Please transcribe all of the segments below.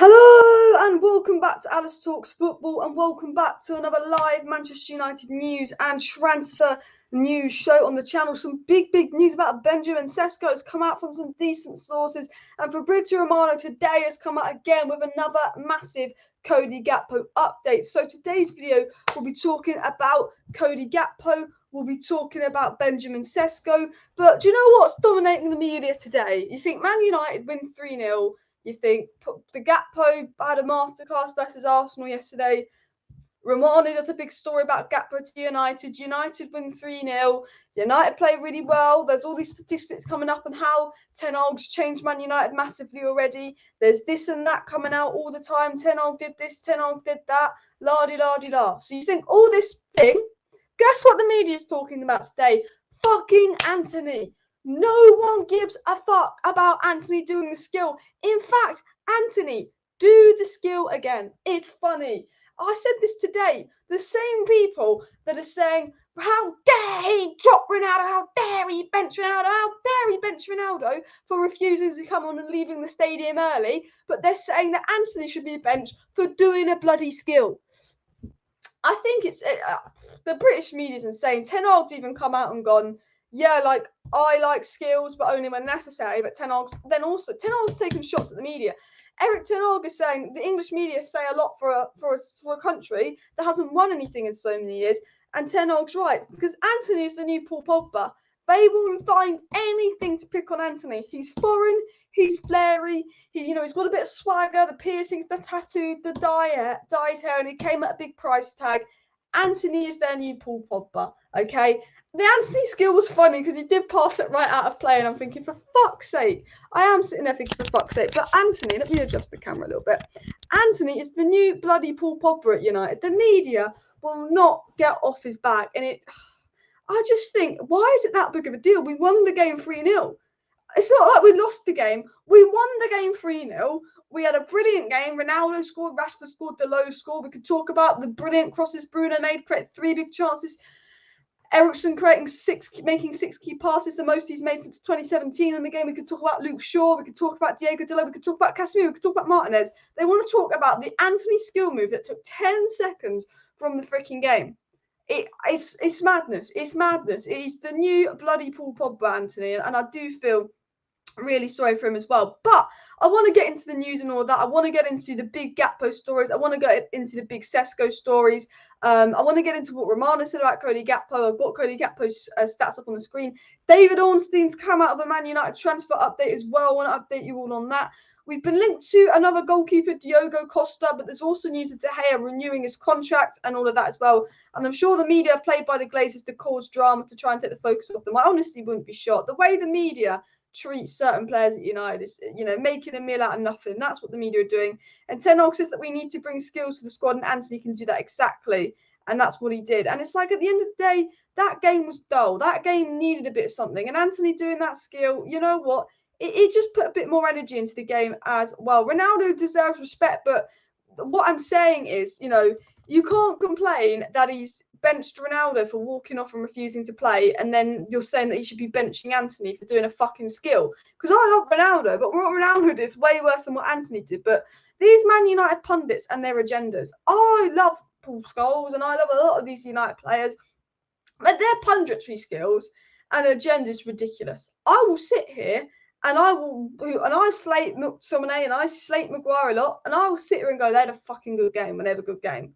Hello and welcome back to Alice Talks Football and welcome back to another live Manchester United news and transfer news show on the channel. Some big news about Benjamin Seskom has come out from some decent sources, and Fabrizio Romano today has come out again with another massive Cody Gakpo update. So today's video we'll be talking about Cody Gakpo, we'll be talking about Benjamin Seskom, but do you know what's dominating the media today? You think Man United win 3-0, you think the Gakpo had a masterclass versus Arsenal yesterday. Romano does a big story about Gakpo to United. United win 3-0. United play really well. There's all these statistics coming up on how Ten Hag's changed Man United massively already. There's this and that coming out all the time. Ten Hag did this, Ten Hag did that. La-di-la-di-la. So you think all this thing, guess what the media is talking about today? Fucking Antony. No one gives a fuck about Antony doing the skill. In fact, Antony, do the skill again. It's funny. I said this today. The same people that are saying, how dare he drop Ronaldo? How dare he bench Ronaldo? How dare he bench Ronaldo for refusing to come on and leaving the stadium early? But they're saying that Antony should be benched for doing a bloody skill. I think it's the British media's insane. Ten Hag's even come out and gone, yeah, like I like skills, but only when necessary. But Ten Hag's taken shots at the media. Erik Ten Hag is saying the English media say a lot for a country that hasn't won anything in so many years, and Ten Hag's right, because Antony is the new Paul Pogba. They will find anything to pick on Antony. He's foreign, he's flary, he's got a bit of swagger, the piercings, the tattoo, the dyed hair, and he came at a big price tag. Antony is their new Paul Pogba, okay? The Antony skill was funny because he did pass it right out of play, and I'm thinking, for fuck's sake. I am sitting there thinking, for fuck's sake. But Antony, let me adjust the camera a little bit. Antony is the new bloody Paul Pogba at United. The media will not get off his back, and I just think, why is it that big of a deal? We won the game 3-0. It's not like we lost the game. We won the game 3-0. We had a brilliant game. Ronaldo scored, Rashford scored, Dalot scored. We could talk about the brilliant crosses Bruno made, create 3 big chances. Eriksen making 6 key passes, the most he's made since 2017 in the game. We could talk about Luke Shaw. We could talk about Diego Dalot. We could talk about Casemiro. We could talk about Martinez. They want to talk about the Antony skill move that took 10 seconds from the freaking game. It's madness. It's madness. It's the new bloody Paul Pogba, Antony, and I do feel really sorry for him as well. But I want to get into the news and all that. I want to get into the big Gakpo stories. I want to get into the big Seskom stories. I want to get into what Romano said about Cody Gakpo. I've got Cody Gakpo's stats up on the screen. David Ornstein's come out of a Man United transfer update as well. I want to update you all on that. We've been linked to another goalkeeper, Diogo Costa, but there's also news of De Gea renewing his contract and all of that as well. And I'm sure the media played by the Glazers to cause drama to try and take the focus off them. I honestly wouldn't be shocked. The way the media treat certain players at United is, making a meal out of nothing. That's what the media are doing. And Ten Hag says that we need to bring skills to the squad, and Antony can do that exactly. And that's what he did. And it's like, at the end of the day, that game was dull. That game needed a bit of something. And Antony doing that skill, you know what? It just put a bit more energy into the game as well. Ronaldo deserves respect, but what I'm saying is, you can't complain that he's benched Ronaldo for walking off and refusing to play, and then you're saying that he should be benching Antony for doing a fucking skill. Because I love Ronaldo, but what Ronaldo did is way worse than what Antony did. But these Man United pundits and their agendas, I love Paul Scholes and I love a lot of these United players, but their punditry skills and agenda is ridiculous. I will sit here and I slate McTominay and I slate Maguire a lot, and I will sit here and go, they had a fucking good game when they have a good game.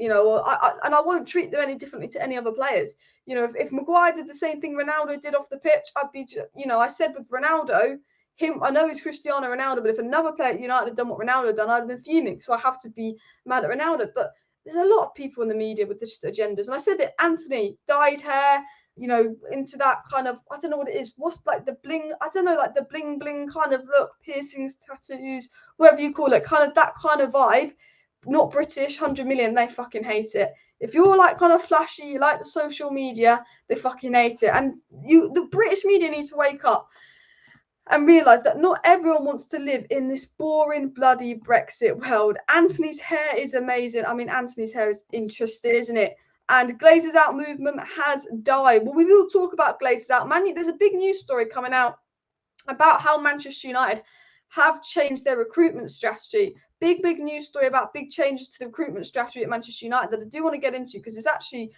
I won't treat them any differently to any other players. If Maguire did the same thing Ronaldo did off the pitch, I'd be, I said with Ronaldo, I know he's Cristiano Ronaldo, but if another player at United had done what Ronaldo had done, I'd have been fuming. So I have to be mad at Ronaldo. But there's a lot of people in the media with this agendas. And I said that Antony, dyed hair, into that kind of, I don't know what it is. What's like the bling? I don't know, like the bling bling kind of look, piercings, tattoos, whatever you call it, kind of that kind of vibe. Not British, 100 million, they fucking hate it. If you're like kind of flashy, you like the social media, they fucking hate it. And the British media need to wake up and realise that not everyone wants to live in this boring, bloody Brexit world. Antony's hair is amazing. I mean, Antony's hair is interesting, isn't it? And Glazers Out movement has died. Well, we will talk about Glazers Out. There's a big news story coming out about how Manchester United have changed their recruitment strategy. Big news story about big changes to the recruitment strategy at Manchester United that I do want to get into because it's actually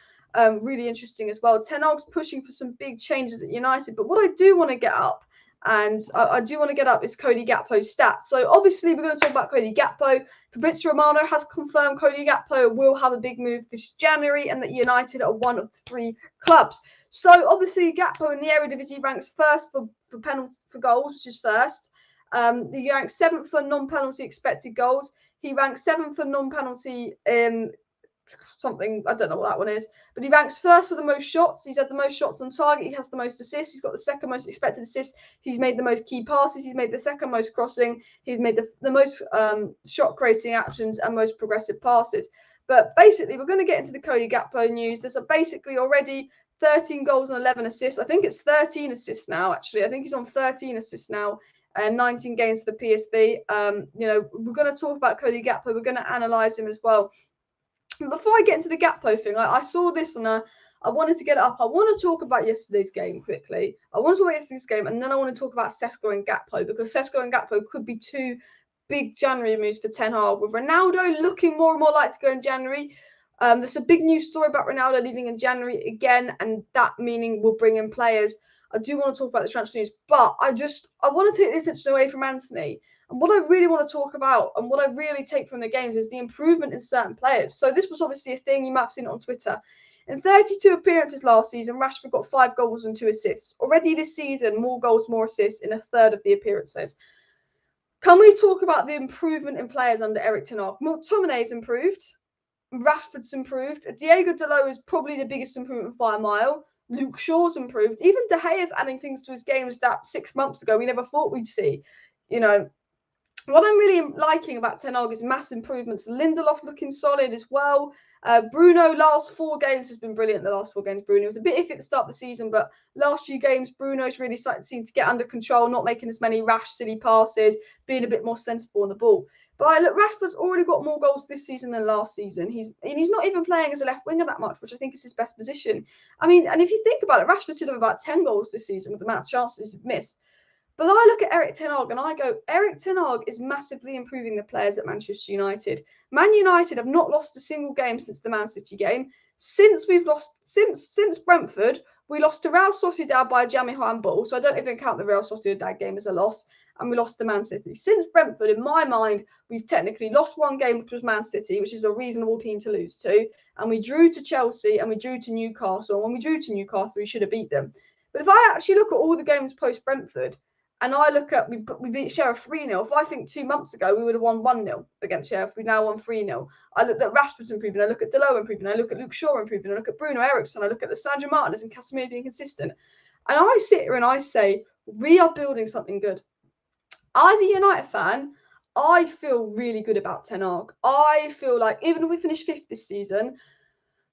really interesting as well. Ten Hag's pushing for some big changes at United, but what I do want to get up, and I do want to get up, is Cody Gakpo's stats. So obviously we're going to talk about Cody Gakpo. Fabrizio Romano has confirmed Cody Gakpo will have a big move this January and that United are one of the 3 clubs. So obviously Gakpo in the Eredivisie ranks first for penalties for goals, which is first. He ranks 7th for non-penalty expected goals. He ranks 7th for non-penalty something, I don't know what that one is, but he ranks first for the most shots. He's had the most shots on target. He has the most assists. He's got the 2nd most expected assists. He's made the most key passes. He's made the 2nd most crossing. He's made the most shot creating actions and most progressive passes. But basically, we're going to get into the Cody Gakpo news. There's basically already 13 goals and 11 assists. I think it's 13 assists now, actually. I think he's on 13 assists now and 19 games for the PSV. We're going to talk about Cody Gakpo. We're going to analyse him as well. Before I get into the Gakpo thing, I saw this and I wanted to get it up. I want to talk about yesterday's game quickly. I want to talk about yesterday's game, and then I want to talk about Sesko and Gakpo, because Sesko and Gakpo could be 2 big January moves for Ten Hag, with Ronaldo looking more and more like to go in January. There's a big news story about Ronaldo leaving in January again, and that meaning we'll bring in players. I do want to talk about the transfer news, but I want to take the attention away from Antony. And what I really want to talk about and what I really take from the games is the improvement in certain players. So this was obviously a thing, you might have seen it on Twitter. In 32 appearances last season, Rashford got 5 goals and 2 assists. Already this season, more goals, more assists in a third of the appearances. Can we talk about the improvement in players under Erik Ten Hag? McTominay's improved. Rashford's improved. Diego Dalot is probably the biggest improvement by a mile. Luke Shaw's improved. Even De Gea's adding things to his games that 6 months ago we never thought we'd see. What I'm really liking about Ten Hag is mass improvements. Lindelof's looking solid as well. Bruno, last 4 games has been brilliant. The last 4 games, Bruno was a bit iffy at the start of the season, but last few games, Bruno's really seemed to get under control, not making as many rash, silly passes, being a bit more sensible on the ball. But look, Rashford's already got more goals this season than last season. He's not even playing as a left winger that much, which I think is his best position. I mean, and if you think about it, Rashford should have about 10 goals this season with the amount of chances he's missed. But I look at Erik Ten Hag and I go, Erik Ten Hag is massively improving the players at Manchester United. Man United have not lost a single game since the Man City game. Since Brentford, we lost to Real Sociedad by a jammy handball, so I don't even count the Real Sociedad game as a loss, and we lost to Man City. Since Brentford, in my mind, we've technically lost 1 game, which was Man City, which is a reasonable team to lose to, and we drew to Chelsea and we drew to Newcastle. And when we drew to Newcastle, we should have beat them. But if I actually look at all the games post-Brentford, and I look at, we beat Sheriff 3-0. If I think 2 months ago, we would have won 1-0 against Sheriff. We now won 3-0. I look at Rashford's improving. I look at Dalot improving. I look at Luke Shaw improving. I look at Bruno Eriksson. I look at Lisandro Martinez and Casemiro being consistent. And I sit here and I say, we are building something good. As a United fan, I feel really good about Ten Hag. I feel like even if we finish 5th this season,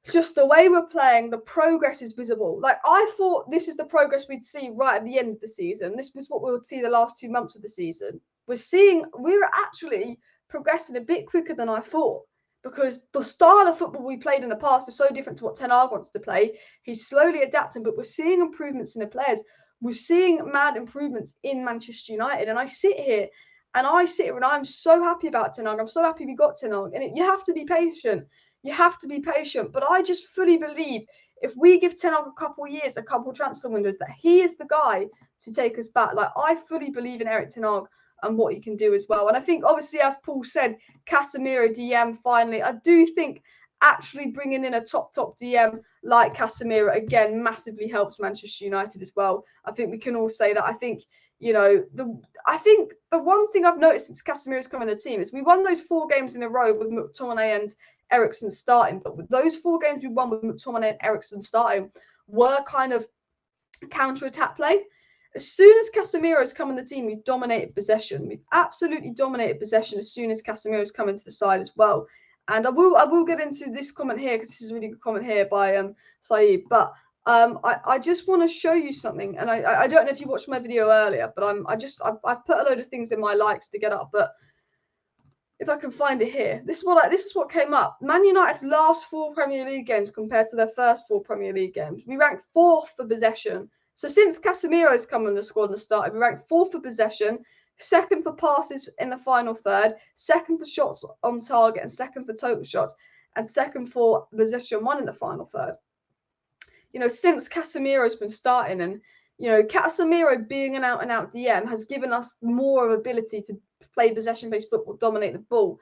just the way we're playing, the progress is visible. Like, I thought this is the progress we'd see right at the end of the season. This was what we would see the last 2 months of the season. We're actually progressing a bit quicker than I thought, because the style of football we played in the past is so different to what Ten Hag wants to play. He's slowly adapting, but we're seeing improvements in the players. We're seeing mad improvements in Manchester United. And I sit here and I'm so happy about Ten Hag. I'm so happy we got Ten Hag. And you have to be patient. You have to be patient, but I just fully believe if we give Ten Hag a couple of years, a couple of transfer windows, that he is the guy to take us back. Like, I fully believe in Erik Ten Hag and what he can do as well. And I think, obviously, as Paul said, Casemiro DM finally. I do think actually bringing in a top DM like Casemiro again massively helps Manchester United as well. I think we can all say that. I think the one thing I've noticed since Casemiro's come in the team is we won those 4 games in a row with McTominay and Eriksson starting, but with those 4 games we won with McTominay and Eriksson starting were kind of counter-attack play. As soon as Casemiro's come in the team, we've dominated possession. We've absolutely dominated possession as soon as Casemiro's come into the side as well. And I will get into this comment here, because this is a really good comment here by Saeed. But I just want to show you something, and I don't know if you watched my video earlier, but I've put a load of things in my likes to get up, but if I can find it here, this is what came up. Man United's last 4 Premier League games compared to their first 4 Premier League games. We ranked 4th for possession. So since Casemiro's come in the squad and started, we ranked 4th for possession, second for passes in the final third, second for shots on target, and second for total shots, and second for possession won in the final third. You know, since Casemiro's been starting, and you know, Casemiro being an out-and-out DM has given us more of ability to play possession-based football, dominate the ball.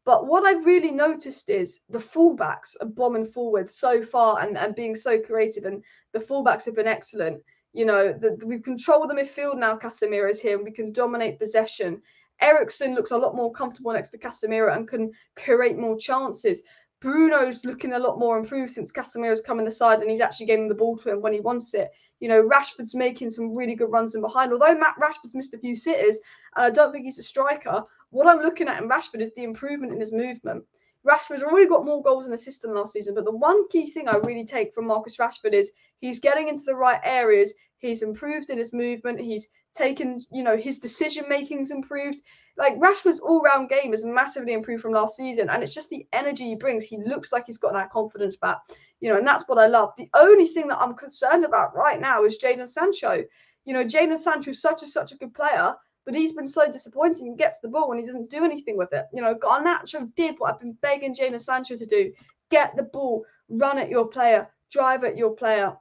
But what I've really noticed is the fullbacks are bombing forward so far and being so creative, and the fullbacks have been excellent. You know, we control the midfield now. Casemiro's here, and we can dominate possession. Eriksen looks a lot more comfortable next to Casemiro and can create more chances. Bruno's looking a lot more improved since Casemiro's come in the side, and he's actually getting the ball to him when he wants it. You know, Rashford's making some really good runs in behind. Although Rashford's missed a few sitters, and I don't think he's a striker, what I'm looking at in Rashford is the improvement in his movement. Rashford's already got more goals and assists than last season, but the one key thing I really take from Marcus Rashford is he's getting into the right areas. He's improved in his movement. He's taken, you know, his decision-making's improved. Like, Rashford's all-round game has massively improved from last season, and it's just the energy he brings. He looks like he's got that confidence back, you know, and that's what I love. The only thing that I'm concerned about right now is Jadon Sancho. You know, Jadon Sancho is such a good player, but he's been so disappointing. He gets the ball and he doesn't do anything with it. You know, Garnacho did what I've been begging Jadon Sancho to do. Get the ball, run at your player, drive at your player,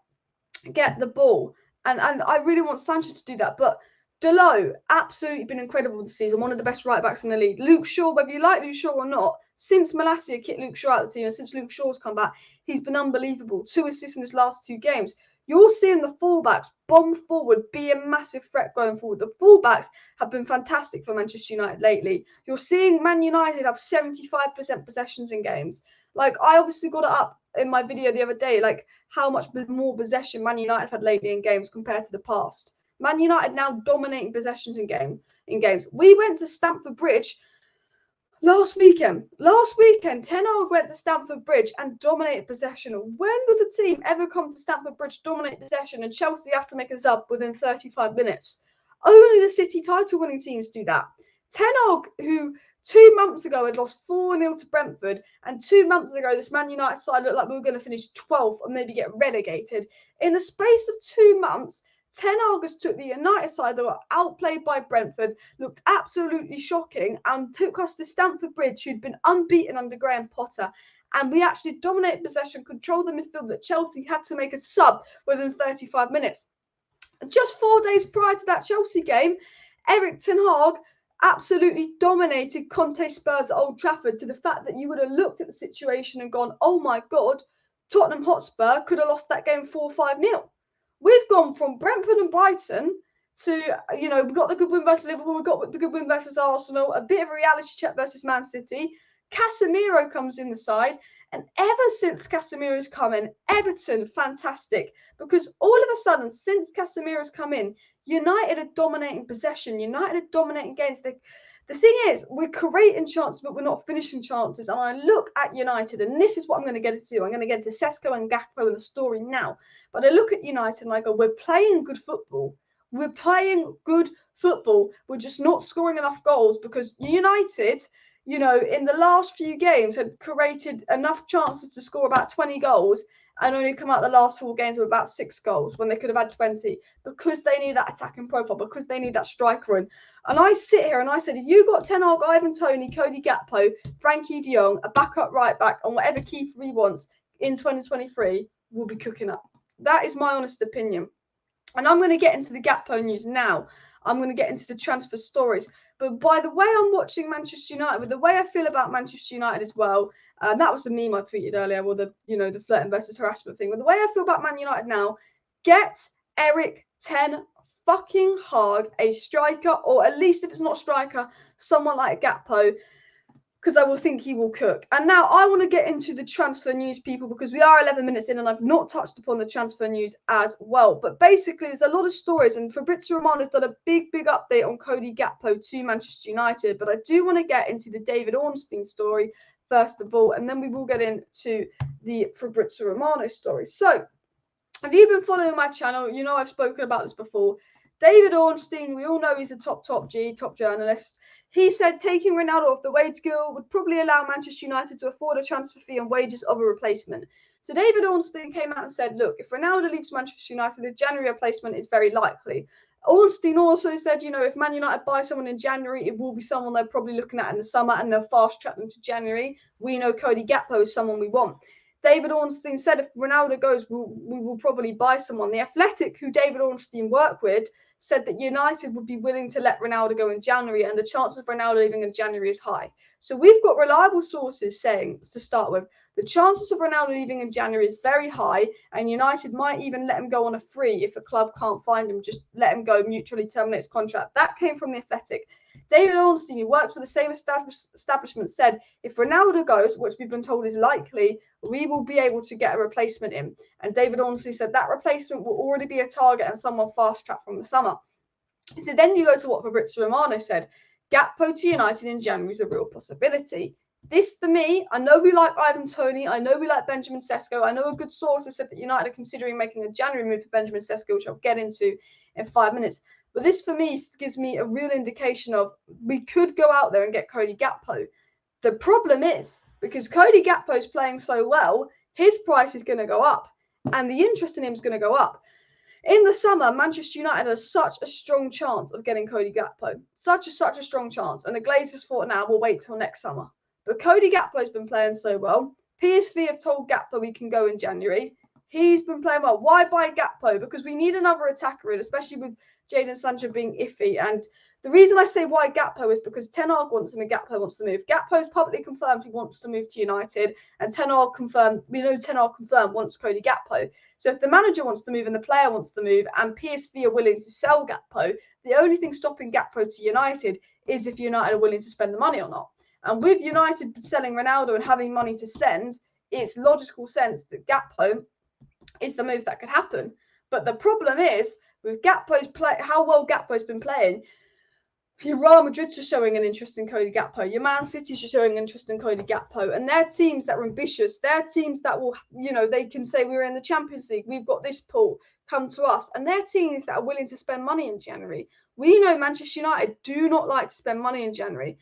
get the ball. And I really want Sancho to do that. But Dalot, absolutely been incredible this season. One of the best right-backs in the league. Luke Shaw, whether you like Luke Shaw or not, since Malacia kicked Luke Shaw out of the team and since Luke Shaw's come back, he's been unbelievable. 2 assists in his last 2 games. You're seeing the fullbacks bomb forward, be a massive threat going forward. The fullbacks have been fantastic for Manchester United lately. You're seeing Man United have 75% possessions in games. Like, I obviously got it up in my video the other day, like how much more possession Man United had lately in games compared to the past. Man United now dominating possessions in games. We went to Stamford Bridge last weekend. Ten Hag went to Stamford Bridge and dominated possession. When does a team ever come to Stamford Bridge, dominate possession, and Chelsea have to make a sub within 35 minutes? Only the City title-winning teams do that. Ten Hag, who 2 months ago had lost 4-0 to Brentford, and 2 months ago this Man United side looked like we were going to finish 12th and maybe get relegated. In the space of 2 months, Ten Hag took the United side that were outplayed by Brentford, looked absolutely shocking, and took us to Stamford Bridge, who'd been unbeaten under Graham Potter. And we actually dominated possession, controlled the midfield that Chelsea had to make a sub within 35 minutes. Just 4 days prior to that Chelsea game, Erik Ten Hag absolutely dominated Conte Spurs at Old Trafford, to the fact that you would have looked at the situation and gone, oh my God, Tottenham Hotspur could have lost that game 4-5-0. We've gone from Brentford and Brighton to, you know, we've got the good win versus Liverpool, we've got the good win versus Arsenal, a bit of a reality check versus Man City. Casemiro comes in the side, and ever since Casemiro's come in, Everton, fantastic, because all of a sudden, since Casemiro's come in, United are dominating possession, United are dominating games. The thing is, we're creating chances, but we're not finishing chances. And I look at United, and this is what I'm going to get into. I'm going to get into Sesko and Gakpo and the story now. But I look at United and I go, we're playing good football. We're playing good football. We're just not scoring enough goals, because United, you know, in the last few games had created enough chances to score about 20 goals and only come out the last 4 games with about 6 goals when they could have had 20, because they need that attacking profile, because they need that striker in. And I sit here and I said, if you got Ten Hag, Antony, Cody Gakpo, Frenkie de Jong, a backup right back, and whatever keeper he wants in 2023, we'll be cooking up. That is my honest opinion. And I'm going to get into the Gakpo news now. I'm going to get into the transfer stories. But by the way I'm watching Manchester United, with the way I feel about Manchester United as well, that was the meme I tweeted earlier, well, the flirting versus harassment thing. But the way I feel about Man United now, get Erik Ten fucking Hag a striker, or at least if it's not a striker, someone like Gakpo, because I will think he will cook. And now I want to get into the transfer news, people, because we are 11 minutes in and I've not touched upon the transfer news as well. But basically, there's a lot of stories, and Fabrizio Romano has done a big update on Cody Gakpo to Manchester United. But I do want to get into the David Ornstien story first of all, and then we will get into the Fabrizio Romano story. So, if you've been following my channel, you know I've spoken about this before. David Ornstien, we all know he's a top journalist. He said taking Ronaldo off the wage bill would probably allow Manchester United to afford a transfer fee and wages of a replacement. So David Ornstien came out and said, look, if Ronaldo leaves Manchester United, the January replacement is very likely. Ornstien also said, if Man United buy someone in January, it will be someone they're probably looking at in the summer and they'll fast track them to January. We know Cody Gakpo is someone we want. David Ornstien said if Ronaldo goes, we will probably buy someone. The Athletic, who David Ornstien worked with, said that United would be willing to let Ronaldo go in January, and the chance of Ronaldo leaving in January is high. So we've got reliable sources saying, to start with, the chances of Ronaldo leaving in January is very high, and United might even let him go on a free if a club can't find him, just let him go, mutually terminate his contract. That came from the Athletic. David Ornstien, who works for the same establishment, said if Ronaldo goes, which we've been told is likely, we will be able to get a replacement in. And David Ornstien said that replacement will already be a target and someone fast-tracked from the summer. So then you go to what Fabrizio Romano said. Gakpo to United in January is a real possibility. This, to me, I know we like Antony, I know we like Benjamin Seskom, I know a good source has said that United are considering making a January move for Benjamin Seskom, which I'll get into in 5 minutes. But this, for me, gives me a real indication of we could go out there and get Cody Gakpo. The problem is, because Cody Gakpo is playing so well, his price is going to go up, and the interest in him is going to go up. In the summer, Manchester United has such a strong chance of getting Cody Gakpo. Such a strong chance. And the Glazers thought, now we'll wait till next summer. But Cody Gakpo has been playing so well. PSV have told Gakpo we can go in January. He's been playing well. Why buy Gakpo? Because we need another attacker in, especially with Jadon Sancho being iffy. And the reason I say why Gakpo is because Ten Hag wants him and Gakpo wants to move. Gakpo's publicly confirmed he wants to move to United, and Ten Hag confirmed wants Cody Gakpo. So if the manager wants to move and the player wants to move and PSV are willing to sell Gakpo, the only thing stopping Gakpo to United is if United are willing to spend the money or not. And with United selling Ronaldo and having money to spend, it's logical sense that Gakpo is the move that could happen. But the problem is, with Gakpo's play, how well Gakpo's been playing, your Real Madrid's are showing an interest in Cody Gakpo. Your Man City's are showing an interest in Cody Gakpo. And they're teams that are ambitious. They're teams that will, they can say we're in the Champions League. We've got this pool. Come to us. And they're teams that are willing to spend money in January. We know Manchester United do not like to spend money in January.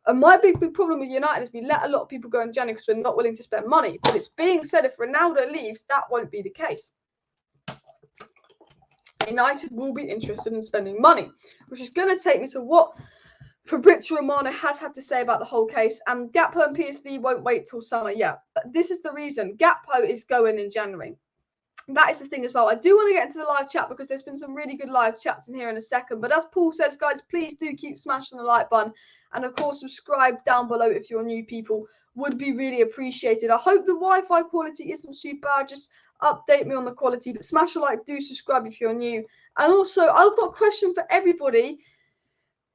And my big problem with United is we let a lot of people go in January because we're not willing to spend money. But it's being said if Ronaldo leaves, that won't be the case. United will be interested in spending money, which is going to take me to what Fabrizio Romano has had to say about the whole case. And Gakpo and PSV won't wait till summer yet. But this is the reason. Gakpo is going in January. That is the thing as well. I do want to get into the live chat because there's been some really good live chats in here in a second. But as Paul says, guys, please do keep smashing the like button. And, of course, subscribe down below if you're new people. Would be really appreciated. I hope the Wi-Fi quality isn't too bad. Just update me on the quality. But smash a like, do subscribe if you're new. And also, I've got a question for everybody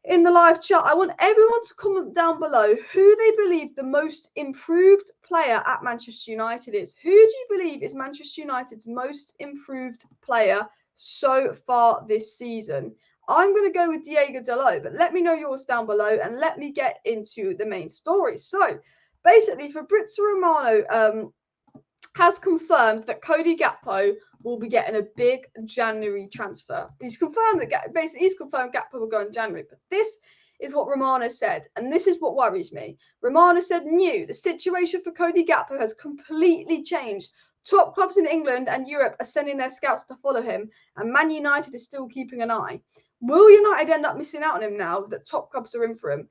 in the live chat. I want everyone to comment down below who they believe the most improved player at Manchester United is. Who do you believe is Manchester United's most improved player so far this season? I'm going to go with Diego Dalot, but let me know yours down below and let me get into the main story. So, basically, Fabrizio Romano has confirmed that Cody Gakpo will be getting a big January transfer. He's confirmed that Gakpo will go in January. But this is what Romano said, and this is what worries me. Romano said, the situation for Cody Gakpo has completely changed. Top clubs in England and Europe are sending their scouts to follow him, and Man United is still keeping an eye. Will United end up missing out on him now that top clubs are in for him?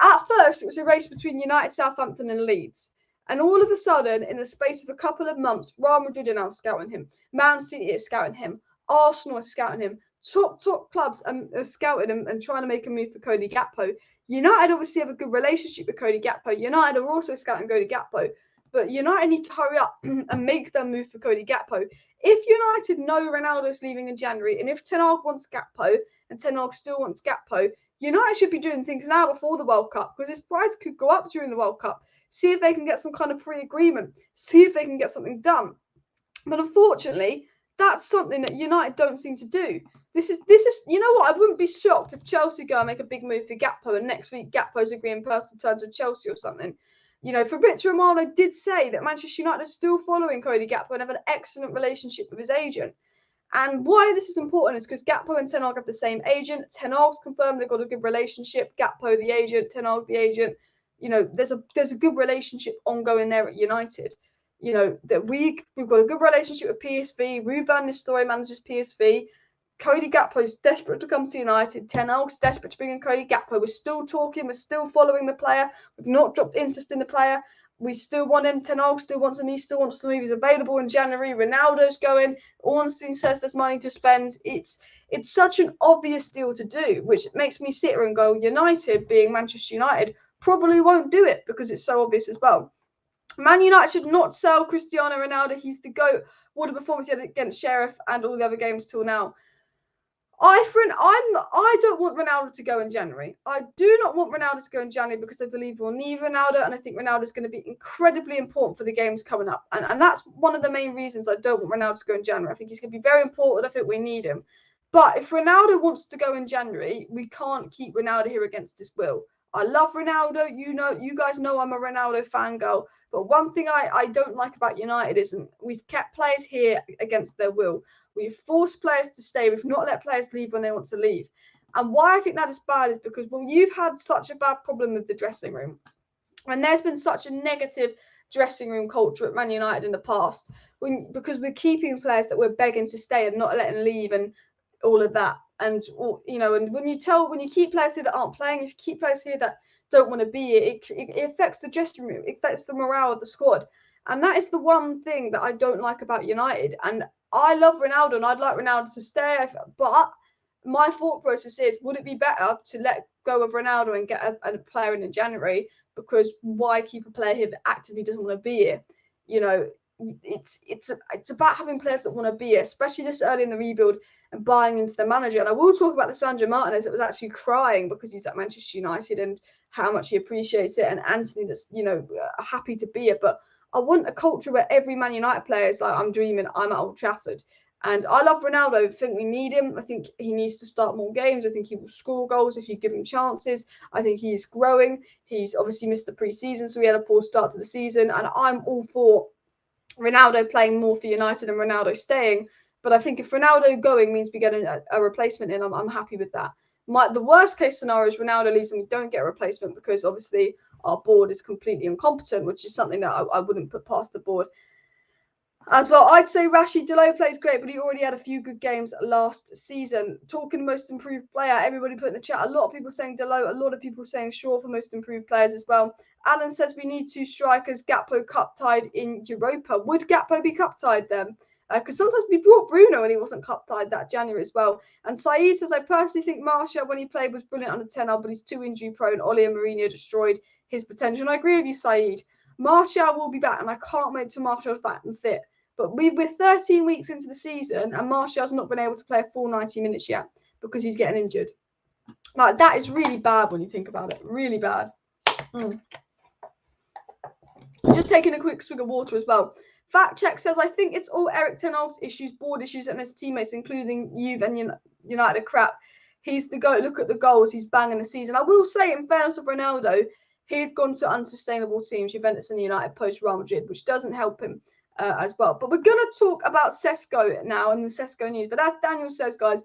At first, it was a race between United, Southampton and Leeds. And all of a sudden, in the space of a couple of months, Real Madrid are now scouting him. Man City is scouting him. Arsenal is scouting him. Top clubs are scouting him and trying to make a move for Cody Gakpo. United obviously have a good relationship with Cody Gakpo. United are also scouting Cody Gakpo. But United need to hurry up and make their move for Cody Gakpo. If United know Ronaldo's leaving in January, and if Ten Hag wants Gakpo, and Ten Hag still wants Gakpo, United should be doing things now before the World Cup, because his price could go up during the World Cup. See if they can get some kind of pre-agreement. See if they can get something done. But unfortunately, that's something that United don't seem to do. This is, you know what? I wouldn't be shocked if Chelsea go and make a big move for Gakpo, and next week Gakpo's agreeing personal terms with Chelsea or something. Fabrizio Romano did say that Manchester United is still following Cody Gakpo and have an excellent relationship with his agent. And why this is important is because Gakpo and Ten Hag have the same agent. Ten Hag's confirmed they've got a good relationship. Gakpo, the agent, Ten Hag, the agent. There's a good relationship ongoing there at United. That we've got a good relationship with PSV. Ruud van Nistelrooy manages PSV. Cody Gakpo is desperate to come to United. Ten Hag's desperate to bring in Cody Gakpo. We're still talking. We're still following the player. We've not dropped interest in the player. We still want him. Ten Hag still wants him. He still wants to move. He's available in January. Ronaldo's going. Ornstien says there's money to spend. It's such an obvious deal to do, which makes me sit here and go, United, being Manchester United, probably won't do it because it's so obvious as well. Man United should not sell Cristiano Ronaldo. He's the GOAT. What a performance he had against Sheriff and all the other games till now. I don't want Ronaldo to go in January. I do not want Ronaldo to go in January because I believe we'll need Ronaldo, and I think Ronaldo is going to be incredibly important for the games coming up. And that's one of the main reasons I don't want Ronaldo to go in January. I think he's going to be very important. I think we need him. But if Ronaldo wants to go in January, we can't keep Ronaldo here against his will. I love Ronaldo. You guys know I'm a Ronaldo fangirl. But one thing I don't like about United is we've kept players here against their will. We've forced players to stay. We've not let players leave when they want to leave. And why I think that is bad is because, well, you've had such a bad problem with the dressing room. And there's been such a negative dressing room culture at Man United in the past because we're keeping players that we're begging to stay and not letting leave and all of that. And, and when you keep players here that aren't playing, if you keep players here that don't want to be here, it affects the dressing room. It affects the morale of the squad. And that is the one thing that I don't like about United. And I love Ronaldo and I'd like Ronaldo to stay. But my thought process is, would it be better to let go of Ronaldo and get a player in January? Because why keep a player here that actively doesn't want to be here? It's about having players that want to be here, especially this early in the rebuild and buying into the manager. And I will talk about Lisandro Martinez that was actually crying because he's at Manchester United and how much he appreciates it, and Antony that's happy to be here. But I want a culture where every Man United player is like, I'm dreaming, I'm at Old Trafford. And I love Ronaldo. I think we need him. I think he needs to start more games. I think he will score goals if you give him chances. I think he's growing. He's obviously missed the pre-season, so he had a poor start to the season. And I'm all for Ronaldo playing more for United and Ronaldo staying. But I think if Ronaldo going means we get a replacement in, I'm happy with that. The worst case scenario is Ronaldo leaves and we don't get a replacement because obviously our board is completely incompetent, which is something that I wouldn't put past the board. As well, I'd say Dalot plays great, but he already had a few good games last season. Talking most improved player, everybody put in the chat, a lot of people saying Dalot, a lot of people saying Shaw for most improved players as well. Alan says we need two strikers, Gakpo cup tied in Europa. Would Gakpo be cup tied then? Because sometimes we brought Bruno and he wasn't cup tied that January as well. And Saeed says, I personally think Martial, when he played, was brilliant under Ten Hag, but he's too injury prone. Oli and Mourinho destroyed his potential. And I agree with you, Saeed. Martial will be back, and I can't wait till Martial's back and fit. But we're 13 weeks into the season, and Martial's not been able to play a full 90 minutes yet because he's getting injured. Like, that is really bad when you think about it. Really bad. Just taking a quick swig of water as well. Fact check says, I think it's all Erik Ten Hag's issues, board issues, and his teammates, including Juve and United crap. He's the GOAT. Look at the goals. He's banging the season. I will say, in fairness of Ronaldo, he's gone to unsustainable teams, Juventus and United post Real Madrid, which doesn't help him as well. But we're going to talk about Sesko now and the Sesko news. But as Daniel says, guys,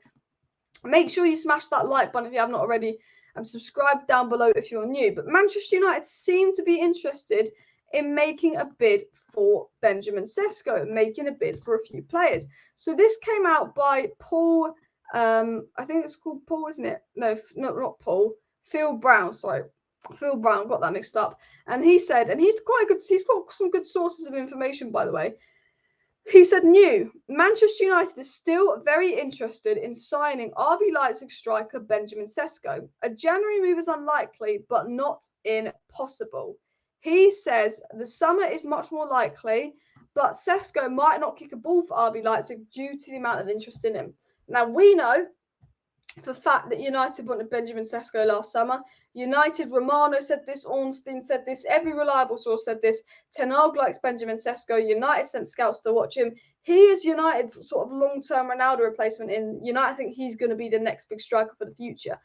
make sure you smash that like button if you haven't already, and subscribe down below if you're new. But Manchester United seem to be interested in making a bid for Benjamin Seskom, making a bid for a few players. So this came out by Paul, I think it's called Paul, isn't it? No, not Paul. Phil Brown, sorry. Phil Brown, got that mixed up. And he said, and he's got some good sources of information, by the way. He said, Manchester United is still very interested in signing RB Leipzig striker Benjamin Seskom. A January move is unlikely, but not impossible. He says the summer is much more likely, but Sesko might not kick a ball for RB Leipzig due to the amount of interest in him. Now, we know for the fact that United wanted Benjamin Seskom last summer. United, Romano said this, Ornstien said this, every reliable source said this. Ten Hag likes Benjamin Seskom. United sent scouts to watch him. He is United's sort of long-term Ronaldo replacement. In United, I think he's going to be the next big striker for the future.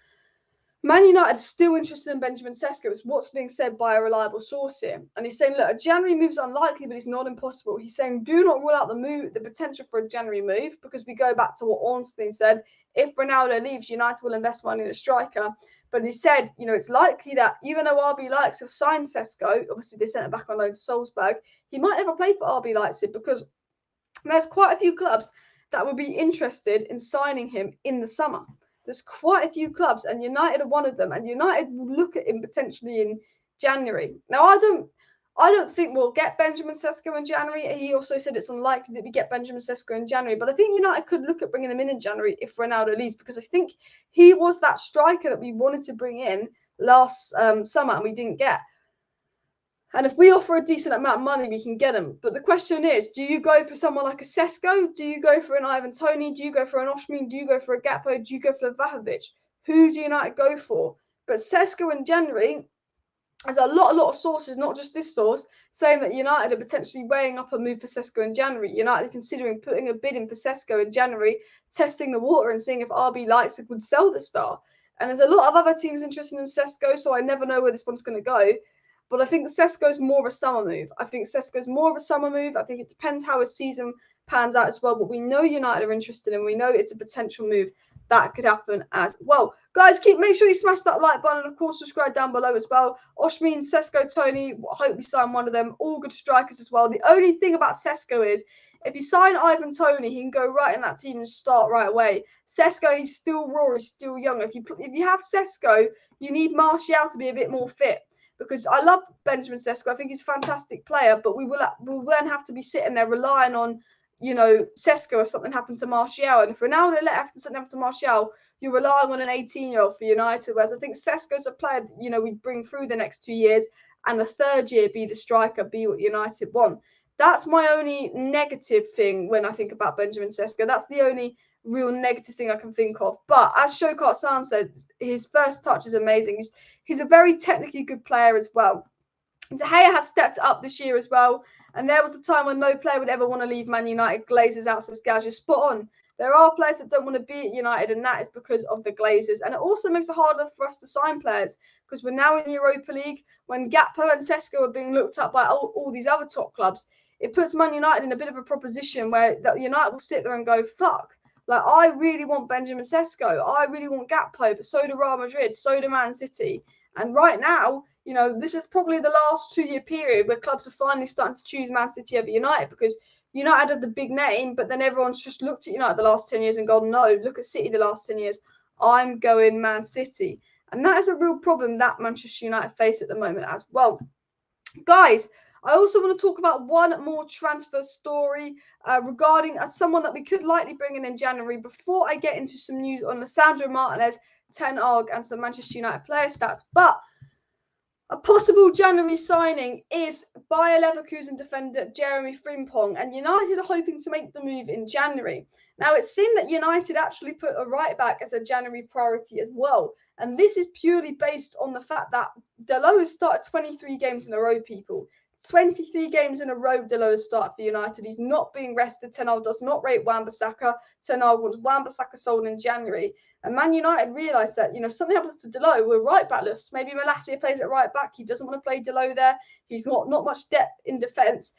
Man United is still interested in Benjamin Seskom. It's what's being said by a reliable source here. And he's saying, look, a January move is unlikely, but it's not impossible. He's saying, do not rule out the potential for a January move, because we go back to what Ornstein said. If Ronaldo leaves, United will invest money in a striker. But he said, it's likely that even though RB Leipzig have signed Sesko, obviously they sent him back on loan to Salzburg, he might never play for RB Leipzig because there's quite a few clubs that would be interested in signing him in the summer. There's quite a few clubs, and United are one of them, and United will look at him potentially in January. Now, I don't think we'll get Benjamin Seskom in January. He also said it's unlikely that we get Benjamin Seskom in January, but I think United could look at bringing him in January if Ronaldo leaves, because I think he was that striker that we wanted to bring in last summer and we didn't get. And if we offer a decent amount of money, we can get him. But the question is, do you go for someone like a Sesko? Do you go for an Antony? Do you go for an Ornstien? Do you go for a Gakpo? Do you go for a Fabrizio? Who do United go for? But Sesko in January, there's a lot of sources, not just this source, saying that United are potentially weighing up a move for Sesko in January. United are considering putting a bid in for Sesko in January, testing the water and seeing if RB Leipzig would sell the star. And there's a lot of other teams interested in Sesko, so I never know where this one's going to go. But I think Sesko's more of a summer move. I think it depends how his season pans out as well. But we know United are interested and we know it's a potential move that could happen as well. Guys, make sure you smash that like button and, of course, subscribe down below as well. Ornstien, Sesko, Tony, hope we sign one of them. All good strikers as well. The only thing about Sesko is if you sign Tony, he can go right in that team and start right away. Sesko, he's still raw, he's still young. If you have Sesko, you need Martial to be a bit more fit. Because I love Benjamin Seskom. I think he's a fantastic player, but we'll then have to be sitting there relying on, Sesko if something happened to Martial. And if Ronaldo left and something happened to Martial, you're relying on an 18-year-old for United. Whereas I think Sesko's a player, we bring through the next 2 years, and the third year be the striker, be what United want. That's my only negative thing when I think about Benjamin Seskom. That's the only real negative thing I can think of. But as Showboating San said, his first touch is amazing. He's a very technically good player as well. De Gea has stepped up this year as well. And there was a time when no player would ever want to leave Man United. Glazers out, says Gaz. You're spot on. There are players that don't want to be at United, and that is because of the Glazers. And it also makes it harder for us to sign players because we're now in the Europa League. When Gakpo and Sesko are being looked at by all these other top clubs, it puts Man United in a bit of a proposition where United will sit there and go, fuck. Like, I really want Benjamin Seskom. I really want Gakpo, but so do Real Madrid, so do Man City. And right now, this is probably the last 2-year period where clubs are finally starting to choose Man City over United because United have the big name, but then everyone's just looked at United the last 10 years and gone, no, look at City the last 10 years. I'm going Man City. And that is a real problem that Manchester United face at the moment as well. Guys, I also want to talk about one more transfer story regarding someone that we could likely bring in January before I get into some news on Lisandro Martinez, Ten Hag, and some Manchester United player stats. But a possible January signing is Bayer Leverkusen defender Jeremy Frimpong, and United are hoping to make the move in January. Now, it seemed that United actually put a right back as a January priority as well, and this is purely based on the fact that Dalot has started 23 games in a row, people. 23 games in a row Dalot has started for United. He's not being rested. Ten Hag does not rate Wan-Bissaka. Ten Hag wants Wan-Bissaka sold in January. And Man United realised that, something happens to Dalot, we're right backless. Maybe Malacia plays at right back. He doesn't want to play Dalot there. He's not much depth in defence.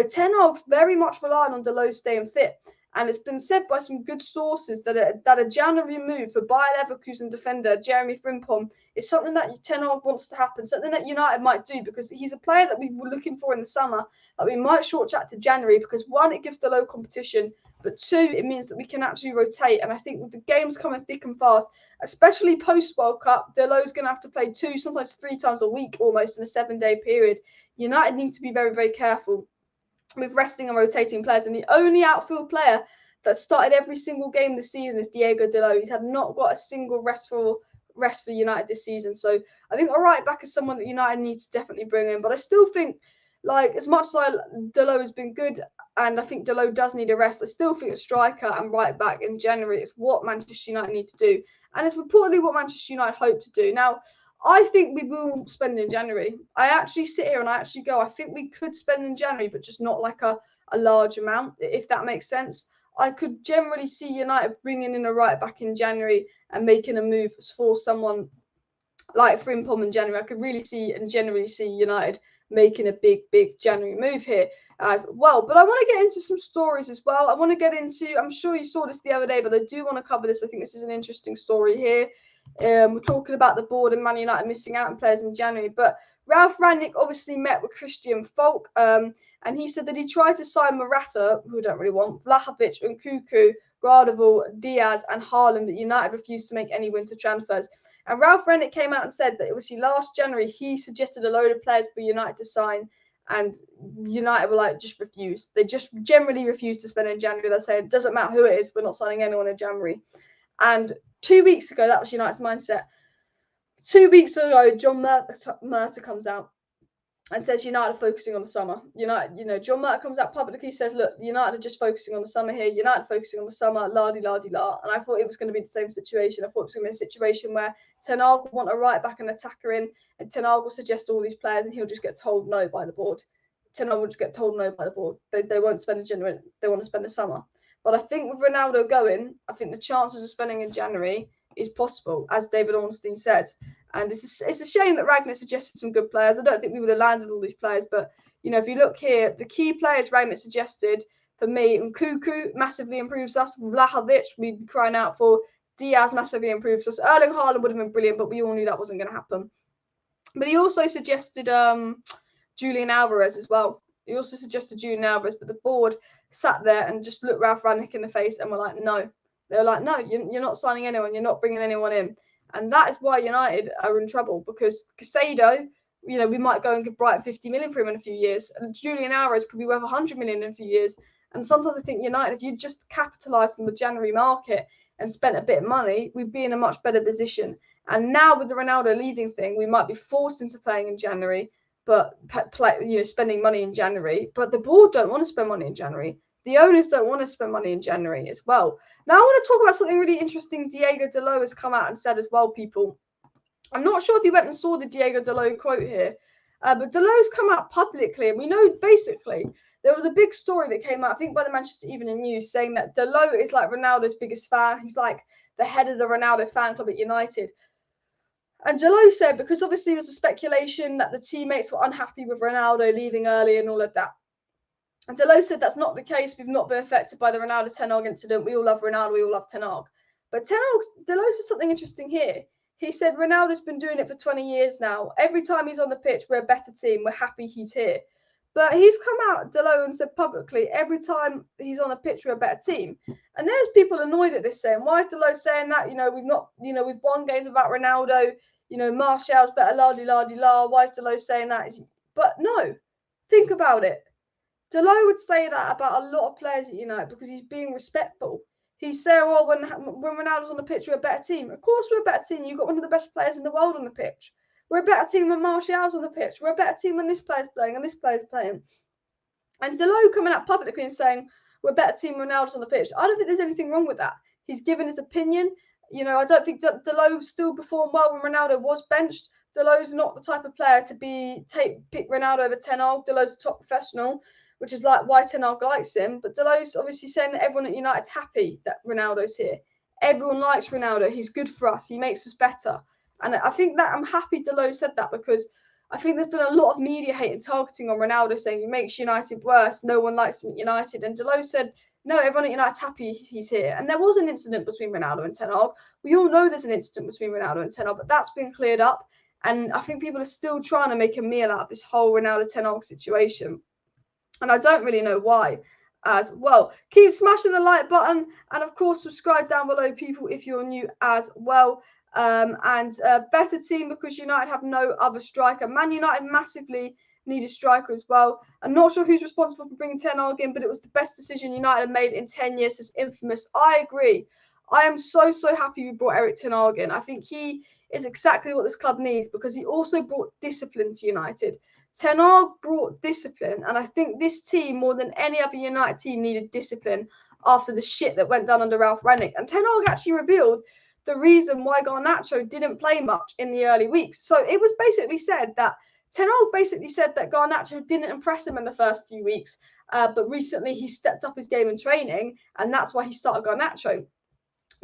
Ten Hag's very much relying on Dalot staying fit. And it's been said by some good sources that a January move for Bayer Leverkusen defender Jeremy Frimpong is something that Ten Hag wants to happen, something that United might do because he's a player that we were looking for in the summer that we might short track to January because, one, it gives Dalot competition, but two, it means that we can actually rotate. And I think with the games coming thick and fast, especially post-World Cup, Dalot's going to have to play 2, sometimes 3 times a week almost in a 7-day period. United need to be very, very careful with resting and rotating players. And the only outfield player that started every single game this season is Diego Dalot. He's not got a single rest for United this season. So I think a right back is someone that United needs to definitely bring in. But I still think, as much as Dalot has been good, and I think Dalot does need a rest, I still think a striker and right back in January is what Manchester United need to do. And it's reportedly what Manchester United hope to do. Now, I think we will spend in January. I actually sit here and I actually go, I think we could spend in January, but just not like a large amount, if that makes sense. I could generally see United bringing in a right back in January and making a move for someone like Frimpong in January. I could really see and generally see United making a big January move here as well. But I want to get into some stories as well. I want to get into, I'm sure you saw this the other day, but I do want to cover this. I think this is an interesting story here. We're talking about the board and Man United missing out on players in January, but Ralf Rangnick obviously met with Christian Falk, and he said that he tried to sign Morata, who we don't really want, Vlahovic, Nkunku, Gardeval, Diaz, and Haaland, but United refused to make any winter transfers. And Ralf Rangnick came out and said that it was last January he suggested a load of players for United to sign, and United were like, just refused. They just generally refused to spend in January. They're saying, it doesn't matter who it is, we're not signing anyone in January. And 2 weeks ago, that was United's mindset. 2 weeks ago, John Murta comes out and says United are focusing on the summer. John Murta comes out publicly, says, look, United are just focusing on the summer here. United focusing on the summer, la-di-la-di-la. And I thought it was going to be the same situation. I thought it was going to be a situation where Ten Hag would want a right back and attacker in, and Ten Hag will suggest all these players, and he'll just get told no by the board. Ten Hag will just get told no by the board. They won't spend in January. They want to spend the summer. But I think with Ronaldo going, I think the chances of spending in January is possible, as David Ornstien says. And it's a shame that Rangnick suggested some good players. I don't think we would have landed all these players. But, if you look here, the key players Rangnick suggested, for me, Nkunku massively improves us. Vlahovic, we'd be crying out for. Diaz massively improves us. Erling Haaland would have been brilliant, but we all knew that wasn't going to happen. But he also suggested Julian Alvarez as well. He also suggested Julian Alvarez, but the board sat there and just looked Ralf Rangnick in the face and were like, no. They were like, no, you're not signing anyone. You're not bringing anyone in. And that is why United are in trouble, because Casado, we might go and give Brighton 50 million for him in a few years. And Julian Alvarez could be worth 100 million in a few years. And sometimes I think United, if you just capitalised on the January market and spent a bit of money, we'd be in a much better position. And now with the Ronaldo leaving thing, we might be forced into playing in January, but spending money in January. But the board don't want to spend money in January. The owners don't want to spend money in January as well. Now I want to talk about something really interesting Diego Dalot has come out and said as well, people. I'm not sure if you went and saw the Diego Dalot quote here, but Dalot's come out publicly, and we know basically there was a big story that came out, I think by the Manchester Evening News, saying that Dalot is like Ronaldo's biggest fan. He's like the head of the Ronaldo fan club at United. And Dalot said, because obviously there's a speculation that the teammates were unhappy with Ronaldo leaving early and all of that. And Dalot said that's not the case. We've not been affected by the Ronaldo Ten Hag incident. We all love Ronaldo. We all love Ten Hag. But Dalot said something interesting here. He said Ronaldo's been doing it for 20 years now. Every time he's on the pitch, we're a better team. We're happy he's here. But he's come out, Dalot, and said publicly, every time he's on the pitch, we're a better team. And there's people annoyed at this saying, why is Dalot saying that? We've won games without Ronaldo. Martial's better, la-di-la-di-la. Why is Dalot saying that? But no, think about it. Dalot would say that about a lot of players at United because he's being respectful. He's saying, well, when Ronaldo's on the pitch, we're a better team. Of course we're a better team. You've got one of the best players in the world on the pitch. We're a better team when Martial's on the pitch. We're a better team when this player's playing and this player's playing. And Dalot coming out publicly and saying, we're a better team when Ronaldo's on the pitch. I don't think there's anything wrong with that. He's given his opinion. I don't think Dalot still performed well when Ronaldo was benched. Dalot's not the type of player to pick Ronaldo over Ten Hag. Dalot's a top professional, which is like why Ten Hag likes him. But Dalot's obviously saying that everyone at United's happy that Ronaldo's here. Everyone likes Ronaldo. He's good for us. He makes us better. And I think that I'm happy Dalot said that, because I think there's been a lot of media hate and targeting on Ronaldo, saying he makes United worse. No one likes him at United. And Dalot said, no, everyone at United's happy he's here. And there was an incident between Ronaldo and Ten Hag. We all know there's an incident between Ronaldo and Ten Hag, but that's been cleared up. And I think people are still trying to make a meal out of this whole Ronaldo Ten Hag situation. And I don't really know why as well. Keep smashing the like button. And of course, subscribe down below, people, if you're new as well. And a better team because United have no other striker. Man United massively need a striker as well. I'm not sure who's responsible for bringing Ten Hag in, but it was the best decision United have made in 10 years. It's infamous. I agree. I am so happy we brought Erik Ten Hag in. I think he is exactly what this club needs, because he also brought discipline to United. Ten Hag brought discipline, and I think this team, more than any other United team, needed discipline after the shit that went down under Ralf Rangnick. And Ten Hag actually revealed the reason why Garnacho didn't play much in the early weeks. So it was basically said that Ten Hag basically said that Garnacho didn't impress him in the first few weeks, but recently he stepped up his game in training, and that's why he started Garnacho.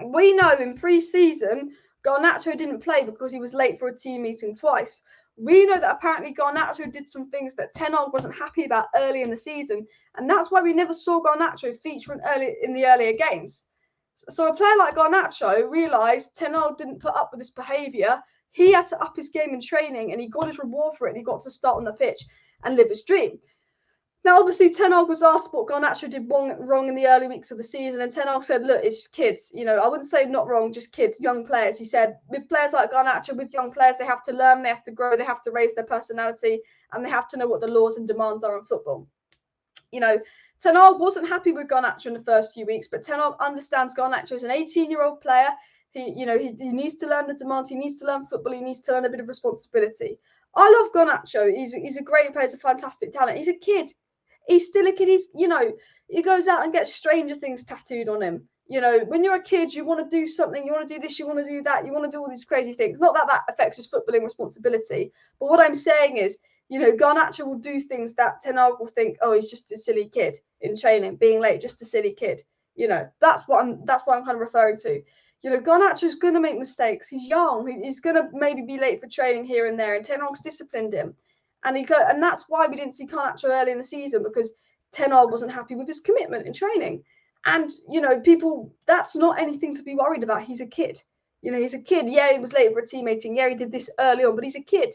We know in pre-season, Garnacho didn't play because he was late for a team meeting twice. We know that apparently Garnacho did some things that Ten Hag wasn't happy about early in the season, and that's why we never saw Garnacho featuring in the earlier games. So a player like Garnacho realised Ten Hag didn't put up with this behaviour, He had to up his game in training, and he got his reward for it, and he got to start on the pitch and live his dream. Now, obviously, Ten Hag was asked what Garnacho did wrong in the early weeks of the season, and Ten Hag said, look, it's kids. You know, I wouldn't say not wrong, just kids, young players. He said, with players like Garnacho, with young players, they have to learn, they have to grow, they have to raise their personality, and they have to know what the laws and demands are in football. You know, Ten Hag wasn't happy with Garnacho in the first few weeks, but Ten Hag understands Garnacho is an 18-year-old player. He needs to learn the demands. He needs to learn football. He needs to learn a bit of responsibility. I love Garnacho. He's a great player. He's a fantastic talent. He's a kid. He's still a kid. He goes out and gets Stranger Things tattooed on him. You know, when you're a kid, you want to do something. You want to do this. You want to do that. You want to do all these crazy things. Not that affects his footballing responsibility. But what I'm saying is, you know, Garnacho will do things that Ten Hag will think, oh, he's just a silly kid in training, being late, just a silly kid. You know, that's what I'm kind of referring to. You know, Garnacho's going to make mistakes. He's young. He's going to maybe be late for training here and there, and Ten Hag's disciplined him. And that's why we didn't see Garnacho early in the season, because Ten Hag wasn't happy with his commitment in training. And, you know, that's not anything to be worried about. He's a kid. You know, he's a kid. Yeah, he was late for a team meeting. Yeah, he did this early on, but he's a kid.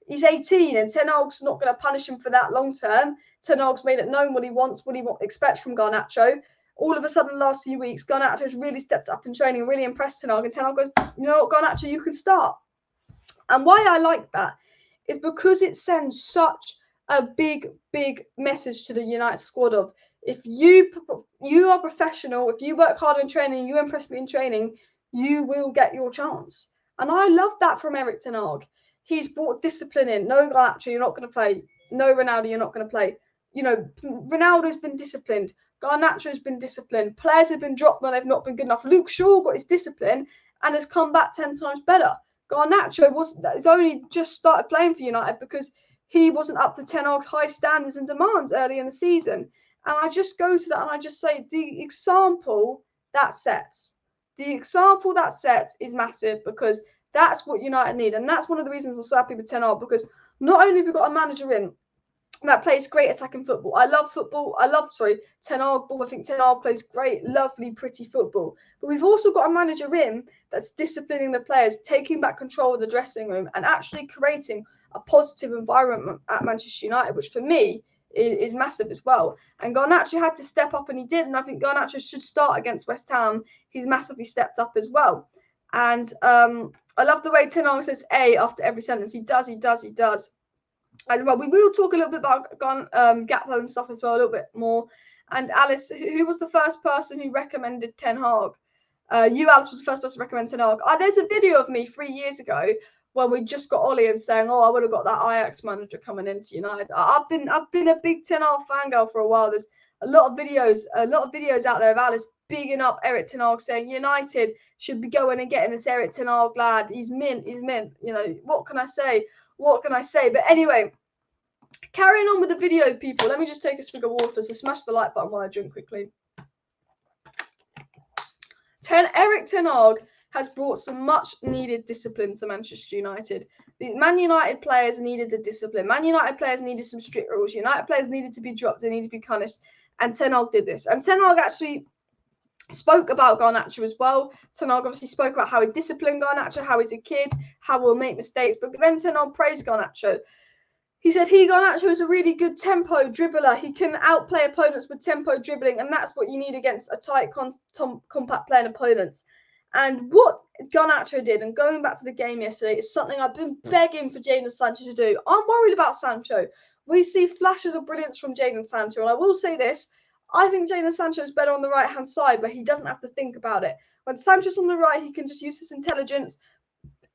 He's 18, and Ten Hag's not going to punish him for that long term. Ten Hag's made it known what he wants, expects from Garnacho. All of a sudden, last few weeks, Garnacho's really stepped up in training, really impressed Ten Hag, and Ten Hag goes, you know what, Garnacho, you can start. And why I like that is because it sends such a big message to the United squad of, if you are professional, if you work hard in training, you impress me in training, you will get your chance. And I love that from Erik Ten Hag. He's brought discipline in. No, Garnacho, you're not going to play. No, Ronaldo, you're not going to play. You know, Ronaldo's been disciplined. Garnacho's been disciplined. Players have been dropped when they've not been good enough. Luke Shaw got his discipline and has come back 10 times better. Garnacho has only just started playing for United because he wasn't up to Ten Hag's high standards and demands early in the season. And I just go to that and I just say, the example that sets is massive, because that's what United need. And that's one of the reasons I'm so happy with Ten Hag, because not only have we got a manager in that plays great attacking football. I love football. Ten Hag ball. I think Ten Hag plays great, lovely, pretty football. But we've also got a manager in that's disciplining the players, taking back control of the dressing room, and actually creating a positive environment at Manchester United, which for me is massive as well. And Garnacho had to step up, and he did. And I think Garnacho should start against West Ham. He's massively stepped up as well. And I love the way Ten Hag says A after every sentence. He does. And well, we will talk a little bit about Gakpo and stuff as well, a little bit more. And Alice, who was the first person who recommended Ten Hag? You, Alice, was the first person to recommend Ten Hag. There's a video of me 3 years ago when we just got Ollie and saying, "Oh, I would have got that Ajax manager coming into United." I've been a big Ten Hag fangirl for a while. There's a lot of videos out there of Alice bigging up Erik Ten Hag, saying United should be going and getting this Erik Ten Hag lad. He's mint. You know, what can I say? But anyway, carrying on with the video, people. Let me just take a swig of water. So smash the like button while I drink quickly. Erik Ten Hag has brought some much needed discipline to Manchester United. The Man United players needed the discipline. Man United players needed some strict rules. United players needed to be dropped. They needed to be punished. And Ten Hag did this. And Ten Hag actually spoke about Garnacho as well. Ten Hag obviously spoke about how he disciplined Garnacho, how he's a kid, how we'll make mistakes. But then Ten Hag praised Garnacho. He said Garnacho is a really good tempo dribbler. He can outplay opponents with tempo dribbling, and that's what you need against a tight, compact playing opponents. And what Garnacho did, and going back to the game yesterday, is something I've been begging for Jadon Sancho to do. I'm worried about Sancho. We see flashes of brilliance from Jadon Sancho, and I will say this. I think Jadon Sancho is better on the right-hand side, where he doesn't have to think about it. When Sancho's on the right, he can just use his intelligence,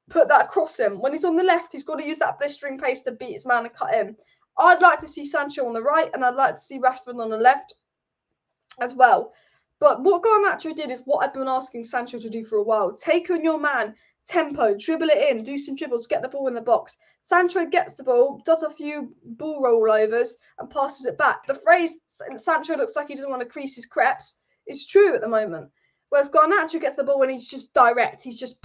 put that across him. When he's on the left, he's got to use that blistering pace to beat his man and cut him. I'd like to see Sancho on the right, and I'd like to see Rashford on the left as well. But what Garnacho did is what I've been asking Sancho to do for a while. Take on your man, tempo, dribble it in, do some dribbles, get the ball in the box. Sancho gets the ball, does a few ball rollovers, and passes it back. The phrase, Sancho looks like he doesn't want to crease his crepes, is true at the moment. Whereas Garnacho gets the ball and he's just direct. He's just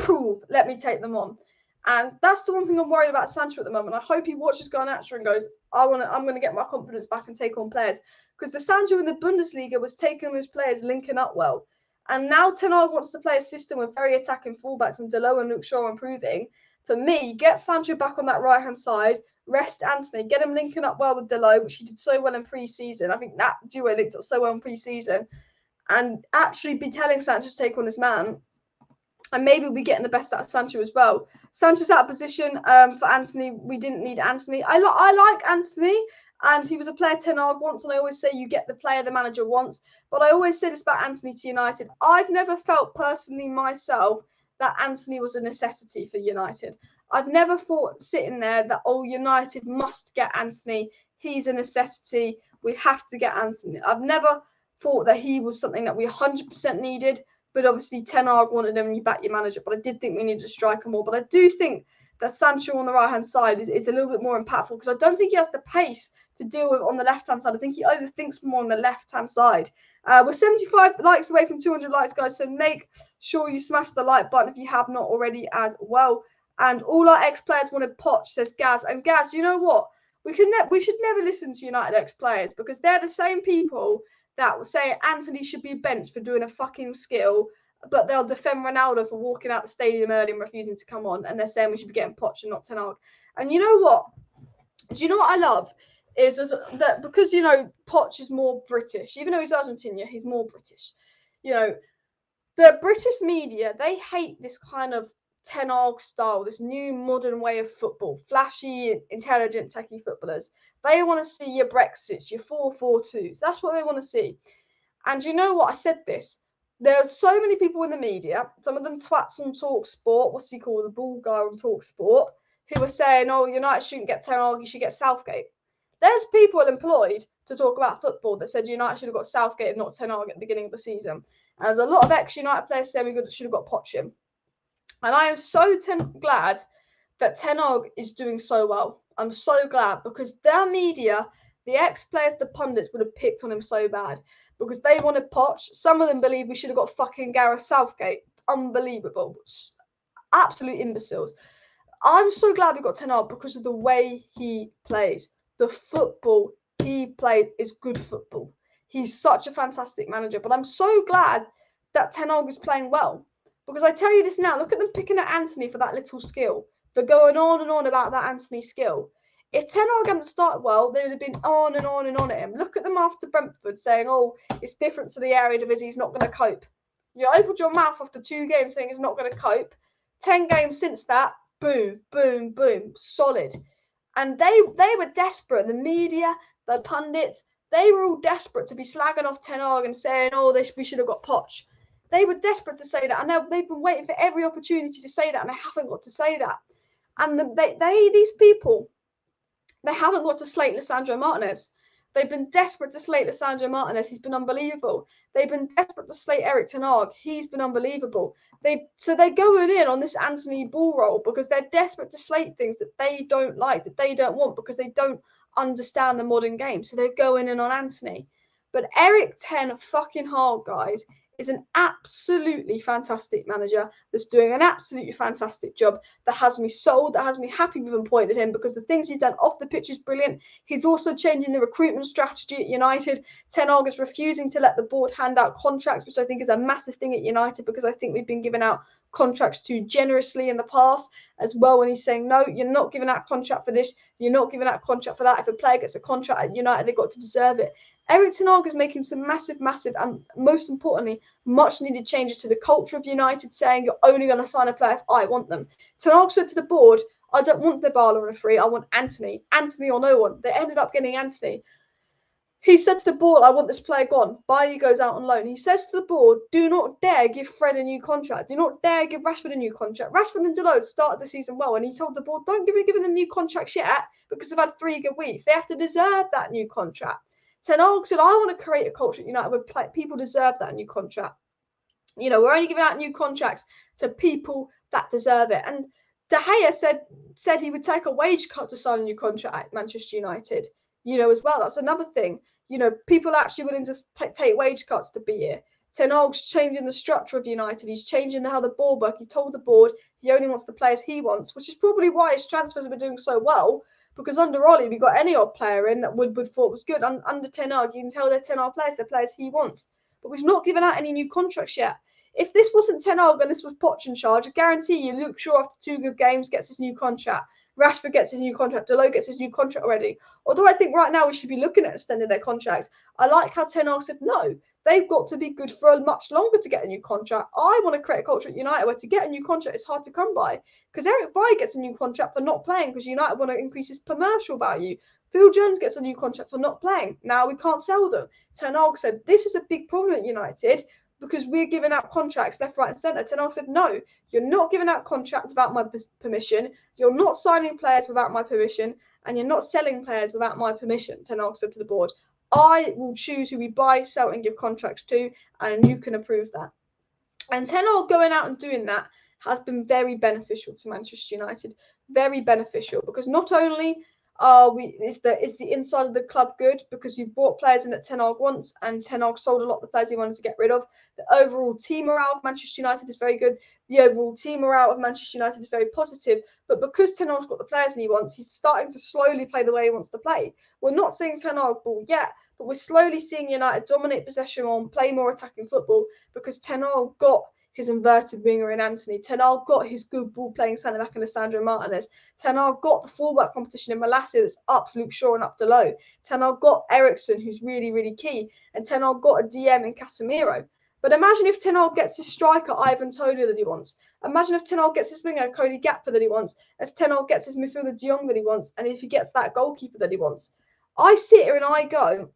let me take them on. And that's the one thing I'm worried about Sancho at the moment. I hope he watches Garnacho and goes, I'm going to get my confidence back and take on players. Because the Sancho in the Bundesliga was taking those players, linking up well. And now Ten Hag wants to play a system with very attacking fullbacks, and Dalot and Luke Shaw improving. For me, get Sancho back on that right-hand side, rest Antony, get him linking up well with Dalot, which he did so well in pre-season. I think that duo linked up so well in pre-season. And actually be telling Sancho to take on this man. And maybe we'll be getting the best out of Sancho as well. Sancho's out of position for Antony. We didn't need Antony. I like Antony, and he was a player Ten Hag wants, and I always say you get the player the manager wants. But I always say this about Antony to United. I've never felt personally myself that Antony was a necessity for United. I've never thought sitting there that, oh, United must get Antony. He's a necessity. We have to get Antony. I've never thought that he was something that we 100% needed. But obviously, Ten Hag wanted him and you back your manager. But I did think we needed to strike more. But I do think that Sancho on the right-hand side is a little bit more impactful because I don't think he has the pace to deal with on the left-hand side. I think he overthinks more on the left-hand side. We're 75 likes away from 200 likes, guys. So make sure you smash the like button if you have not already as well. And all our ex-players wanted Poch, says Gaz. And Gaz, you know what? We should never listen to United ex-players because they're the same people that will say Antony should be benched for doing a fucking skill, but they'll defend Ronaldo for walking out the stadium early and refusing to come on, and they're saying we should be getting Poch and not Ten Hag. And you know what? Do you know what I love? Is that because, you know, Poch is more British, even though he's Argentinian, he's more British. You know, the British media, they hate this kind of Ten Hag style, this new modern way of football, flashy, intelligent, techie footballers. They want to see your Brexits, your 4-4-2s. That's what they want to see. And you know what? I said this. There are so many people in the media, some of them twats on Talk Sport, what's he called, the ball guy on Talk Sport, who are saying, oh, United shouldn't get Ten Hag, you should get Southgate. There's people employed to talk about football that said United should have got Southgate and not Ten Hag at the beginning of the season. And there's a lot of ex-United players saying we should have got Poch in. And I am so glad that Ten Hag is doing so well. I'm so glad because their media, the ex-players, the pundits would have picked on him so bad because they wanted Poch. Some of them believe we should have got fucking Gareth Southgate. Unbelievable. Absolute imbeciles. I'm so glad we got Ten Hag because of the way he plays. The football he plays is good football. He's such a fantastic manager. But I'm so glad that Ten Hag is playing well. Because I tell you this now, look at them picking at Antony for that little skill. They're going on and on about that Antony skill. If Ten Hag hadn't started well, they would have been on and on and on at him. Look at them after Brentford saying, oh, it's different to the area division, he's not going to cope. You opened your mouth after 2 games saying he's not going to cope. 10 games since that, boom, boom, boom, solid. And they were desperate. The media, the pundits, they were all desperate to be slagging off Ten Hag and saying, oh, we should have got Poch. They were desperate to say that. And they've been waiting for every opportunity to say that, and they haven't got to say that. And these people, they haven't got to slate Lisandro Martinez. They've been desperate to slate Lisandro Martinez. He's been unbelievable. They've been desperate to slate Erik Ten Hag. He's been unbelievable. So they're going in on this Antony ball roll because they're desperate to slate things that they don't like, that they don't want, because they don't understand the modern game. So they're going in on Antony. But Erik Ten fucking Hag, guys, is an absolutely fantastic manager that's doing an absolutely fantastic job, that has me sold, that has me happy we've appointed him because the things he's done off the pitch is brilliant. He's also changing the recruitment strategy at United. Ten Hag is refusing to let the board hand out contracts, which I think is a massive thing at United because I think we've been giving out contracts too generously in the past as well, when he's saying, no, you're not giving out contract for this, you're not giving out contract for that. If a player gets a contract at United, they've got to deserve it. Erik Ten Hag is making some massive, and most importantly, much needed changes to the culture of United, saying you're only going to sign a player if I want them. Ten Hag said to the board, I don't want Dybala on a free, I want Antony. Antony or no one. They ended up getting Antony. He said to the board, I want this player gone. Bailly goes out on loan. He says to the board, do not dare give Fred a new contract. Do not dare give Rashford a new contract. Rashford and Dalot started the season well, and he told the board, don't give them new contracts yet because they've had 3 good weeks. They have to deserve that new contract. Ten Hag said, I want to create a culture at United where people deserve that new contract. You know, we're only giving out new contracts to people that deserve it. And De Gea said he would take a wage cut to sign a new contract at Manchester United, you know, as well. That's another thing. You know, people are actually willing to take wage cuts to be here. Ten Hag's changing the structure of United. He's changing how the board work. He told the board he only wants the players he wants, which is probably why his transfers have been doing so well. Because under Ollie, we got any odd player in that Woodward thought was good. Under Ten Hag, you can tell they're Ten Hag players, they're players he wants. But we've not given out any new contracts yet. If this wasn't Ten Hag and this was Poch in charge, I guarantee you Luke Shaw after 2 good games gets his new contract. Rashford gets his new contract. Dalot gets his new contract already. Although I think right now we should be looking at extending their contracts. I like how Ten Hag said no. They've got to be good for much longer to get a new contract. I want to create a culture at United where to get a new contract is hard to come by. Because Eric Bailly gets a new contract for not playing because United want to increase his commercial value. Phil Jones gets a new contract for not playing. Now we can't sell them. Ten Hag said, this is a big problem at United because we're giving out contracts left, right and centre. Ten Hag said, no, you're not giving out contracts without my permission. You're not signing players without my permission. And you're not selling players without my permission, Ten Hag said to the board. I will choose who we buy, sell and give contracts to, and you can approve that. And Ten Hag going out and doing that has been very beneficial to Manchester United. Very beneficial because not only is the inside of the club good because you've brought players in that Ten Hag wants, and Ten Hag sold a lot of the players he wanted to get rid of. The overall team morale of Manchester United is very good. The overall team morale of Manchester United is very positive. But because Ten Hag's got the players he wants, he's starting to slowly play the way he wants to play. We're not seeing Ten Hag ball yet, but we're slowly seeing United dominate possession and play more attacking football because Ten Hag got his inverted winger in Antony. Ten Hag got his good ball-playing centre-back in Lisandro Martinez. Ten Hag got the full-back competition in Malacia that's up Luke Shaw and up Dalot. Ten Hag got Eriksen, who's really, really key. And Ten Hag got a DM in Casemiro. But imagine if Ten Hag gets his striker, Ivan Toney, that he wants. Imagine if Ten Hag gets his winger, Cody Gakpo, that he wants. If Ten Hag gets his midfielder, De Jong, that he wants. And if he gets that goalkeeper that he wants. I sit here and I go,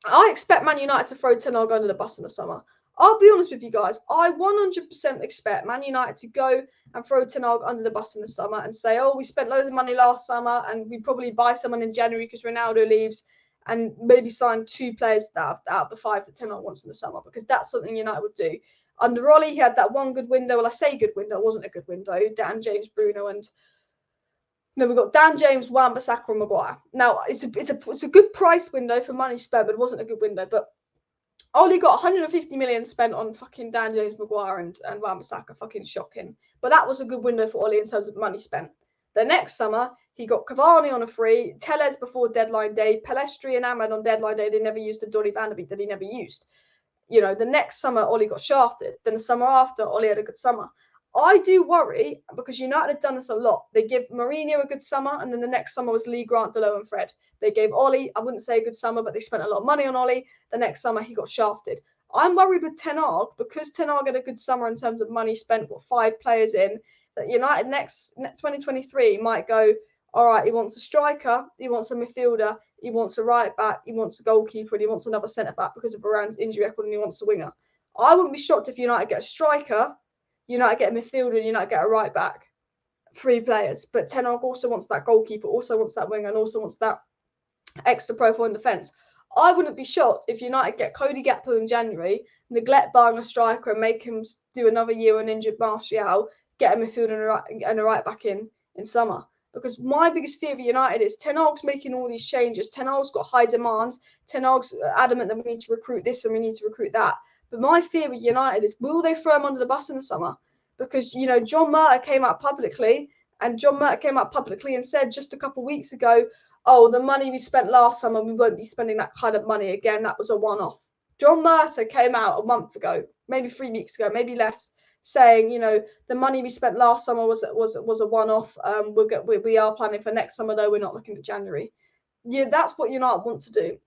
I expect Man United to throw Ten Hag under the bus in the summer. I'll be honest with you guys. I 100% expect Man United to go and throw Ten Hag under the bus in the summer and say, oh, we spent loads of money last summer and we probably buy someone in January because Ronaldo leaves and maybe sign 2 players out of the 5 that Ten Hag wants in the summer because that's something United would do. Under Ollie, he had that one good window. Well, I say good window. It wasn't a good window. Dan, James, Bruno and... No, we've got Dan James, Wan-Bissaka and Maguire. Now, it's a good price window for money spent, but it wasn't a good window. But Ollie got 150 million spent on fucking Dan James, Maguire and Wan-Bissaka. Fucking shocking. But that was a good window for Ollie in terms of money spent. The next summer, he got Cavani on a free, Telles before deadline day, Pelestri and Ahmed on deadline day. They never used a Donny van de Beek that he never used. You know, the next summer, Ollie got shafted. Then the summer after, Ollie had a good summer. I do worry because United have done this a lot. They give Mourinho a good summer, and then the next summer was Lee Grant, Dalot, and Fred. They gave Ollie, I wouldn't say a good summer, but they spent a lot of money on Ollie. The next summer, he got shafted. I'm worried with Ten Hag because Ten Hag had a good summer in terms of money spent, got 5 players in, that United next 2023 might go, all right, he wants a striker, he wants a midfielder, he wants a right back, he wants a goalkeeper, and he wants another centre back because of Varane's injury record, and he wants a winger. I wouldn't be shocked if United get a striker, United get a midfielder, and United get a right back. 3 players. But Ten Hag also wants that goalkeeper, also wants that winger, and also wants that extra profile in defence. I wouldn't be shocked if United get Cody Gakpo in January, neglect buying a striker and make him do another year on injured Martial, get a midfielder and a right back in summer. Because my biggest fear for United is Ten Hag's making all these changes. Ten Hag's got high demands. Ten Hag's adamant that we need to recruit this and we need to recruit that. But my fear with United is, will they throw him under the bus in the summer? Because, you know, John Murtough came out publicly and said just a couple of weeks ago, oh, the money we spent last summer, we won't be spending that kind of money again. That was a one-off. John Murtough came out a month ago, maybe 3 weeks ago, maybe less, saying, you know, the money we spent last summer was a one-off. We are planning for next summer, though. We're not looking at January. Yeah, that's what United want to do.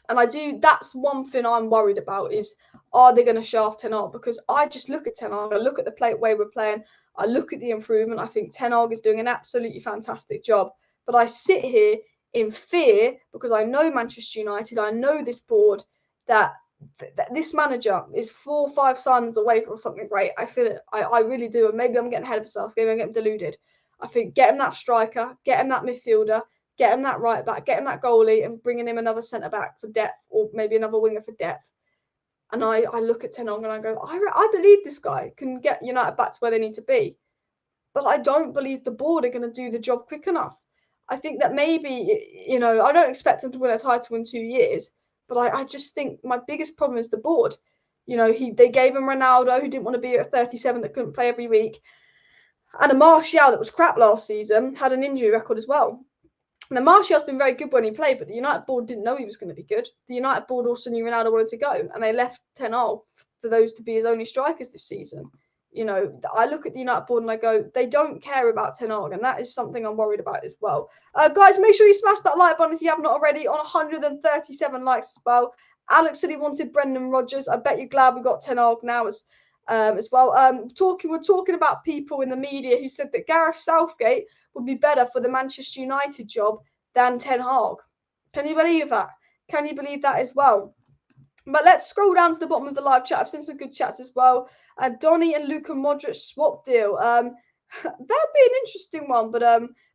And that's one thing I'm worried about is, are they going to shaft Ten Hag? Because I just look at Ten Hag, I look at the way we're playing, I look at the improvement. I think Ten Hag is doing an absolutely fantastic job. But I sit here in fear because I know Manchester United, I know this board, that this manager is 4 or 5 signings away from something great. I feel it. I really do. And maybe I'm getting ahead of myself. Maybe I'm getting deluded. I think get him that striker, get him that midfielder, get him that right back, get him that goalie, and bringing him another centre back for depth, or maybe another winger for depth. And I look at Ten Hag and I go, I believe this guy can get United back to where they need to be. But I don't believe the board are going to do the job quick enough. I think that maybe, you know, I don't expect him to win a title in 2 years, but I just think my biggest problem is the board. You know, they gave him Ronaldo, who didn't want to be at 37, that couldn't play every week. And a Martial that was crap last season, had an injury record as well. Now, Martial's been very good when he played, but the United board didn't know he was going to be good. The United board also knew Ronaldo wanted to go, and they left Ten Hag for those to be his only strikers this season. You know, I look at the United board and I go, they don't care about Ten Hag, and that is something I'm worried about as well. Guys, make sure you smash that like button if you have not already. On 137 likes as well. Alex said he wanted Brendan Rodgers. I bet you're glad we got Ten Hag now as well. We're talking about people in the media who said that Gareth Southgate would be better for the Manchester United job than Ten Hag. Can you believe that? Can you believe that as well? But let's scroll down to the bottom of the live chat. I've seen some good chats as well. Donny and Luka Modric swap deal. That'd be an interesting one. But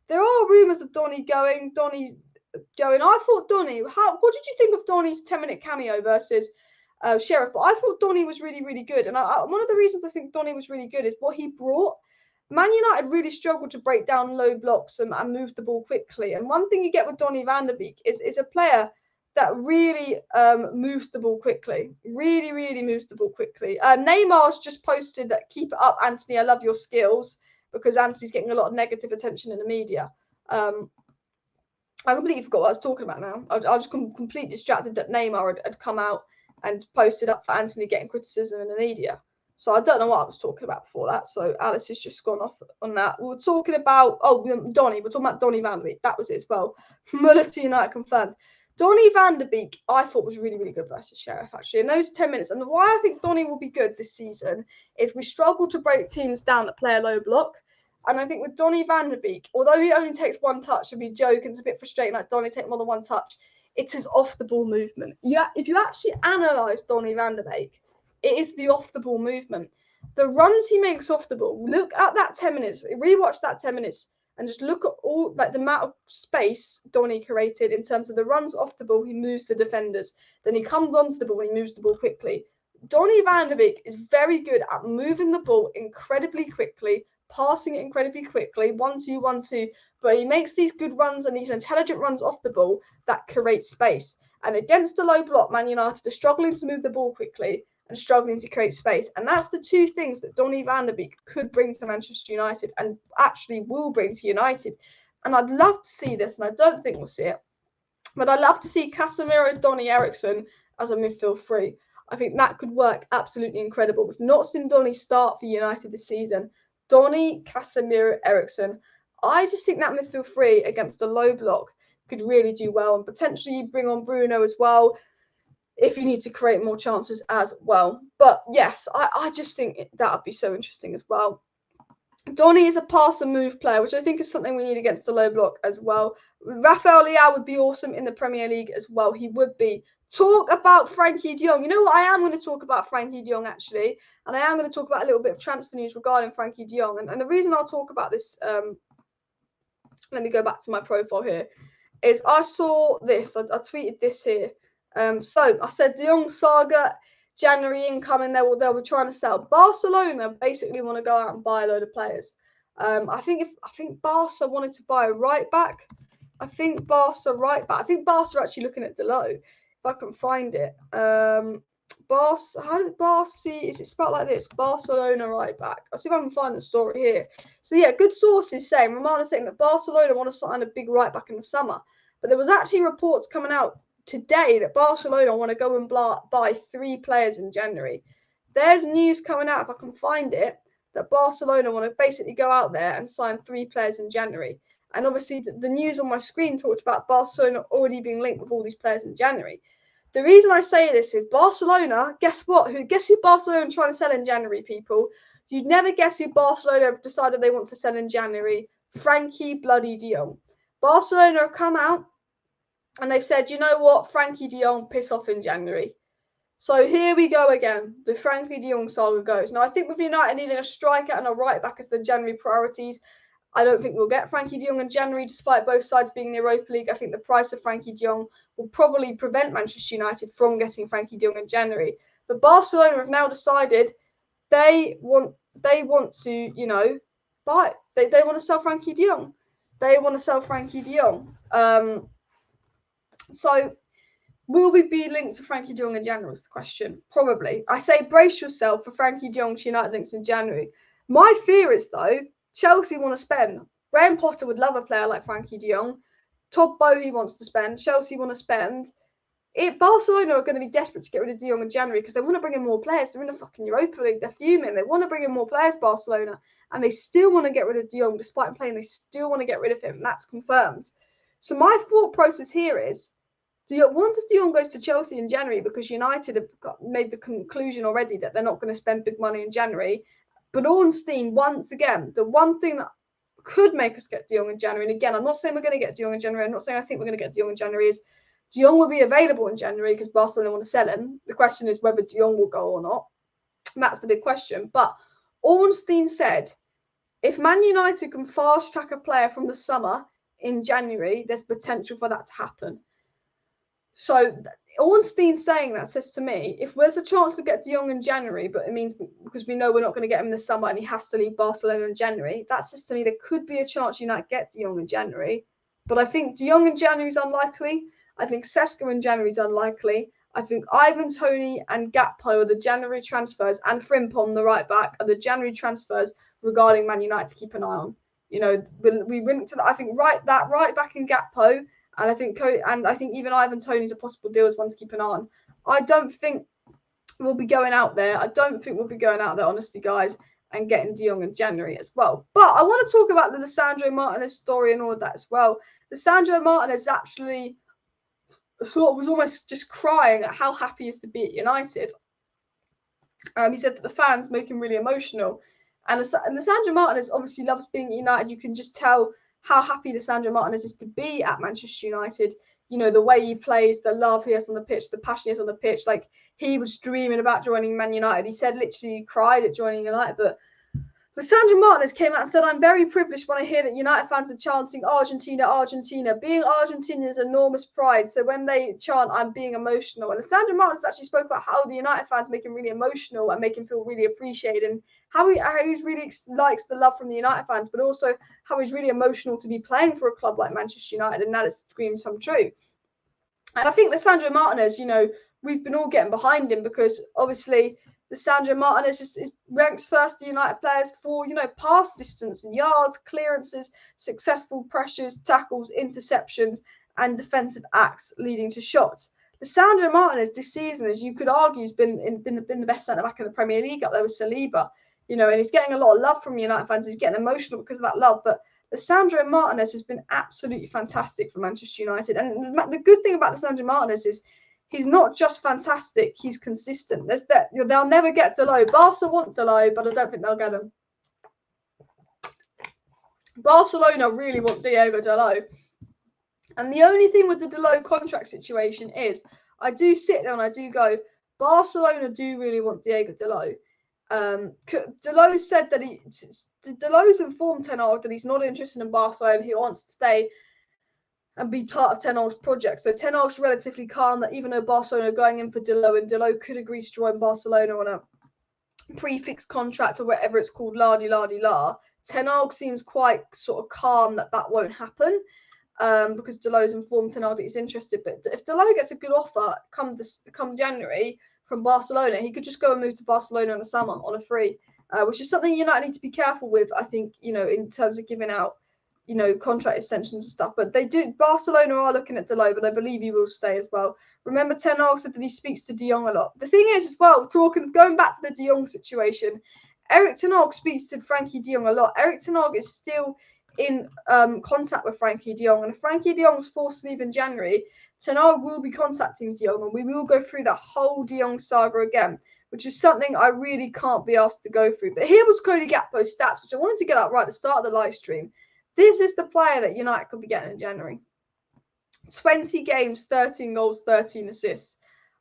there are rumours of Donny going. I thought Donny. What did you think of Donny's 10-minute cameo versus Sheriff? But I thought Donny was really, really good. And one of the reasons I think Donny was really good is what he brought. Man United really struggled to break down low blocks and move the ball quickly. And one thing you get with Donny van der Beek is a player that really moves the ball quickly. Really, really moves the ball quickly. Neymar's just posted that keep it up, Antony. I love your skills, because Antony's getting a lot of negative attention in the media. I completely forgot what I was talking about now. I was just completely distracted that Neymar had come out and posted up for Antony getting criticism in the media. So I don't know what I was talking about before that. So Alice has just gone off on that. We were talking about, Donny. We're talking about Donny van der Beek. That was it as well. Muller to United confirmed. Donny van der Beek, I thought was really, really good versus Sheriff, actually. In those 10 minutes, and why I think Donny will be good this season is we struggle to break teams down that play a low block. And I think with Donny van der Beek, although he only takes one touch, and we joke, and it's a bit frustrating, like Donny take more than one touch, it's his off-the-ball movement. If you actually analyse Donny van der Beek, it is the off-the-ball movement. The runs he makes off the ball, look at that 10 minutes, rewatch that 10 minutes, and just look at all the amount of space Donny created in terms of the runs off the ball. He moves the defenders. Then he comes onto the ball and he moves the ball quickly. Donny van der Beek is very good at moving the ball incredibly quickly, passing it incredibly quickly, 1-2, 1-2. But he makes these good runs and these intelligent runs off the ball that create space. And against a low block, Man United are struggling to move the ball quickly and struggling to create space. And that's the two things that Donny van der Beek could bring to Manchester United and actually will bring to United. And I'd love to see this, and I don't think we'll see it, but I'd love to see Casemiro, Donny, Eriksen as a midfield three. I think that could work absolutely incredible. We've not seen Donny start for United this season. Donny, Casemiro, Eriksen. I just think that midfield three against a low block could really do well, and potentially bring on Bruno as well, if you need to create more chances as well. But yes, I just think that would be so interesting as well. Donny is a pass and move player, which I think is something we need against the low block as well. Rafael Leao would be awesome in the Premier League as well. He would be. Talk about Frenkie de Jong. You know what? I am going to talk about Frenkie de Jong, actually. And I am going to talk about a little bit of transfer news regarding Frenkie de Jong. And the reason I'll talk about this, let me go back to my profile here, is I saw this. I tweeted this here. So I said De Jong saga, January incoming. They were trying to sell. Barcelona basically want to go out and buy a load of players. I think Barca wanted to buy a right back. I think Barca are actually looking at Dalot, if I can find it. Barca, how did Barca see? Is it spelled like this? Barcelona right back. I'll see if I can find the story here. So yeah, good sources saying, Romano saying that Barcelona want to sign a big right back in the summer. But there was actually reports coming out today that Barcelona want to go and buy 3 players in January. There's news coming out, if I can find it, that Barcelona want to basically go out there and sign 3 players in January. And obviously the news on my screen talked about Barcelona already being linked with all these players in January. The reason I say this is Barcelona, guess what? Guess who Barcelona are trying to sell in January, people? You'd never guess who Barcelona have decided they want to sell in January. Frenkie bloody de Jong. Barcelona have come out and they've said, you know what, Frenkie de Jong, piss off in January. So here we go again. The Frenkie de Jong saga goes. Now, I think with United needing a striker and a right back as the January priorities, I don't think we'll get Frenkie de Jong in January, despite both sides being in the Europa League. I think the price of Frenkie de Jong will probably prevent Manchester United from getting Frenkie de Jong in January. But Barcelona have now decided they want to, you know, buy. They want to sell Frenkie de Jong. They want to sell Frenkie de Jong. So will we be linked to Frenkie de Jong in January is the question. Probably. I say brace yourself for Frenkie de Jong to United links in January. My fear is, though, Chelsea want to spend. Graham Potter would love a player like Frenkie de Jong. Todd Boehly wants to spend. Chelsea want to spend. Barcelona are going to be desperate to get rid of De Jong in January because they want to bring in more players. They're in the fucking Europa League. They're fuming. They want to bring in more players, Barcelona, and they still want to get rid of De Jong despite him playing. They still want to get rid of him. That's confirmed. So my thought process here is, once if De Jong goes to Chelsea in January, because United have made the conclusion already that they're not going to spend big money in January, but Ornstien, once again, the one thing that could make us get De Jong in January, and again, I'm not saying we're going to get De Jong in January. I'm not saying I think we're going to get De Jong in January, is De Jong will be available in January because Barcelona want to sell him. The question is whether De Jong will go or not. And that's the big question. But Ornstien said, if Man United can fast track a player from the summer in January, there's potential for that to happen. So Ornstien saying that says to me, if there's a chance to get De Jong in January, but it means because we know we're not going to get him in the summer and he has to leave Barcelona in January, that says to me there could be a chance United get De Jong in January. But I think De Jong in January is unlikely. I think Sesko in January is unlikely. I think Antony and Gakpo are the January transfers, and Frimpong, the right back, are the January transfers regarding Man United to keep an eye on. We linked to that. I think right back in Gakpo, and I think even Ivan Toney's a possible deal as one to keep an eye on. I don't think we'll be going out there. Honestly, guys, and getting De Jong in January as well. But I want to talk about the Lisandro Martinez story and all of that as well. Lisandro Martinez actually was almost just crying at how happy he is to be at United. He said that the fans make him really emotional. And Lisandro Martinez obviously loves being at United. You can just tell how happy Lisandro Martinez is to be at Manchester United. The way he plays, the love he has on the pitch, the passion he has on the pitch. Like, he was dreaming about joining Man United. He said literally he cried at joining United, but Lisandro Martinez came out and said, I'm very privileged when I hear that United fans are chanting Argentina, Argentina. Being Argentinian is enormous pride. So when they chant, I'm being emotional. And Lisandro Martinez actually spoke about how the United fans make him really emotional and make him feel really appreciated, and how he really likes the love from the United fans, but also how he's really emotional to be playing for a club like Manchester United, and that is screams come true. And I think Lisandro Martinez, we've been all getting behind him because obviously Lisandro Martinez is ranks first the United players for, pass distance and yards, clearances, successful pressures, tackles, interceptions, and defensive acts leading to shots. Lisandro Martinez this season, as you could argue, has been the best centre-back in the Premier League up there with Saliba, and he's getting a lot of love from United fans. He's getting emotional because of that love, but Lisandro Martinez has been absolutely fantastic for Manchester United. And the good thing about Lisandro Martinez is he's not just fantastic, he's consistent. They'll never get Dalot. Barca want Dalot, but I don't think they'll get him. Barcelona really want Diego Dalot. And the only thing with the Dalot contract situation is, I do sit there and I do go, Barcelona do really want Diego Dalot. Dalot said that Dalot's informed Ten Hag that he's not interested in Barcelona and he wants to stay and be part of Ten Hag's project. So Ten Hag's relatively calm that even though Barcelona are going in for Dalot, and Dalot could agree to join Barcelona on a prefix contract or whatever it's called, la-di-la-di-la, Ten Hag seems quite sort of calm that won't happen because Dalot's informed Ten Hag that he's interested. But if Dalot gets a good offer come January from Barcelona, he could just go and move to Barcelona in the summer on a free, which is something United need to be careful with, I think, in terms of giving out contract extensions and stuff. But Barcelona are looking at Dalot, but I believe he will stay as well. Remember, Ten Hag said that he speaks to De Jong a lot. The thing is as well, going back to the De Jong situation, Erik Ten Hag speaks to Frenkie de Jong a lot. Erik Ten Hag is still in contact with Frenkie de Jong, and if Frenkie de Jong is forced to leave in January, Ten Hag will be contacting De Jong, and we will go through that whole De Jong saga again, which is something I really can't be asked to go through. But here was Cody Gakpo's stats, which I wanted to get out right at the start of the live stream. This is the player that United could be getting in January. 20 games, 13 goals, 13 assists.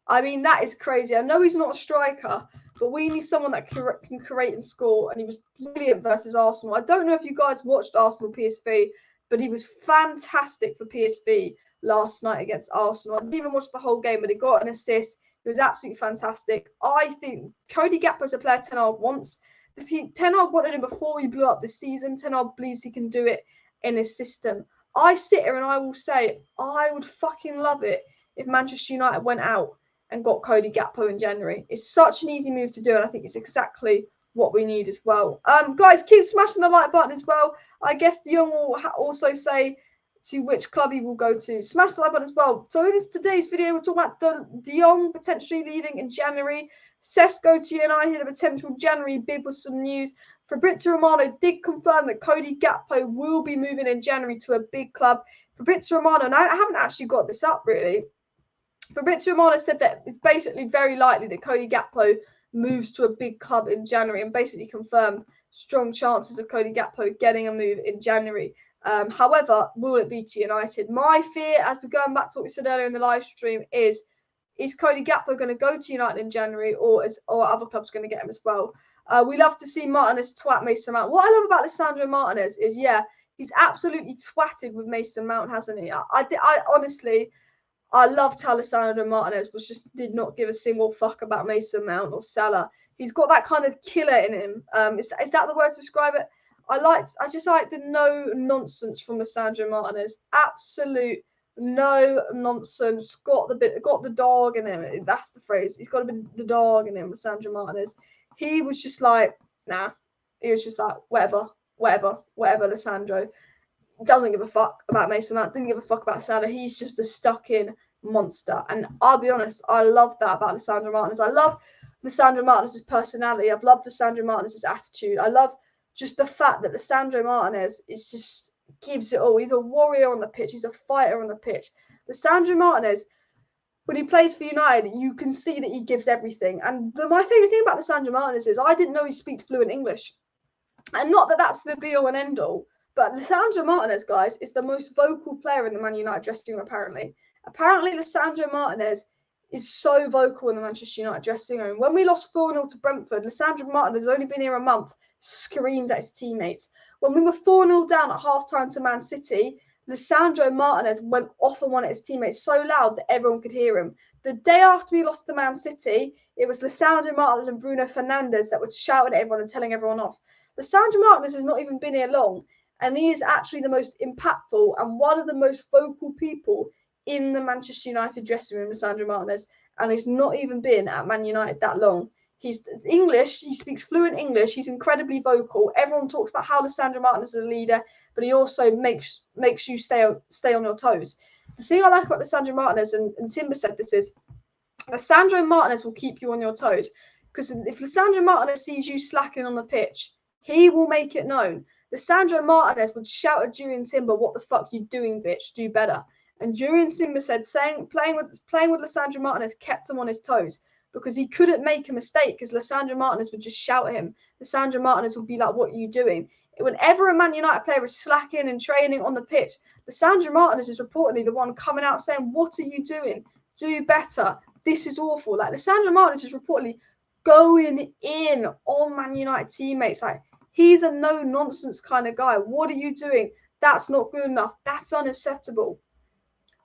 I mean, that is crazy. I know he's not a striker, but we need someone that can create and score, and he was brilliant versus Arsenal. I don't know if you guys watched Arsenal PSV, but he was fantastic for PSV last night against Arsenal. I didn't even watch the whole game, but he got an assist. It was absolutely fantastic. I think Cody Gakpo is a player Ten Hag wants. Ten Hag wanted him before he blew up this season. Ten Hag believes he can do it in his system. I sit here and I will say I would fucking love it if Manchester United went out and got Cody Gakpo in January. It's such an easy move to do, and I think it's exactly what we need as well. Guys, keep smashing the like button as well. I guess De Jong will also say to which club he will go to. Smash the like button as well. So in today's video, we're talking about De Jong potentially leaving in January. Sesko to United, a potential January bid with some news. Fabrizio Romano did confirm that Cody Gakpo will be moving in January to a big club. Fabrizio Romano, and I haven't actually got this up really. Fabrizio Romano said that it's basically very likely that Cody Gakpo moves to a big club in January, and basically confirmed strong chances of Cody Gakpo getting a move in January. However, will it be to United? My fear, as we're going back to what we said earlier in the live stream, is Cody Gakpo going to go to United in January, or are other clubs going to get him as well? We love to see Martinez twat Mason Mount. What I love about Lisandro Martinez is, he's absolutely twatted with Mason Mount, hasn't he? I honestly, I loved how Lisandro Martinez did not give a single fuck about Mason Mount or Salah. He's got that kind of killer in him. Is that the word to describe it? I just like the no nonsense from Lisandro Martinez. Absolute no nonsense. Got the dog in him. That's the phrase. He's got a bit the dog in him, Lisandro Martinez. He was just like, nah. He was just like, whatever, Lisandro. Doesn't give a fuck about Mason Mount. Didn't give a fuck about Salah. He's just a stuck-in monster. And I'll be honest, I love that about Lisandro Martinez. I love Lisandro Martinez's personality. I've loved Lisandro Martinez's attitude. I love just the fact that Lisandro Martinez is just gives it all. He's a warrior on the pitch. He's a fighter on the pitch. Lisandro Martinez, when he plays for United, you can see that he gives everything. And my favourite thing about Lisandro Martinez is I didn't know he speaks fluent English. And not that that's the be-all and end-all, but Lisandro Martinez, guys, is the most vocal player in the Man United dressing room, apparently. Apparently, Lisandro Martinez is so vocal in the Manchester United dressing room. When we lost 4-0 to Brentford, Lisandro Martinez has only been here a month, screamed at his teammates. When we were 4-0 down at half-time to Man City, Lisandro Martinez went off on one of his teammates so loud that everyone could hear him. The day after we lost to Man City, it was Lisandro Martinez and Bruno Fernandes that was shouting at everyone and telling everyone off. Lisandro Martinez has not even been here long, and he is actually the most impactful and one of the most vocal people in the Manchester United dressing room, Lisandro Martinez, and he's not even been at Man United that long. He's English, he speaks fluent English, he's incredibly vocal. Everyone talks about how Lisandro Martinez is a leader, but he also makes you stay on your toes. The thing I like about Lisandro Martinez, and Timber said this, is Lisandro Martinez will keep you on your toes, because if Lisandro Martinez sees you slacking on the pitch, he will make it known. Lisandro Martinez would shout at Julian Timber, "What the fuck you doing, bitch? Do better." And Julian Timber said playing with Lisandro Martinez kept him on his toes, because he couldn't make a mistake, because Lisandro Martinez would just shout at him. Lisandro Martinez would be like, "What are you doing?" Whenever a Man United player is slacking and training on the pitch, Lisandro Martinez is reportedly the one coming out saying, "What are you doing? Do better. This is awful." Like, Lisandro Martinez is reportedly going in on Man United teammates. Like, he's a no-nonsense kind of guy. What are you doing? That's not good enough. That's unacceptable.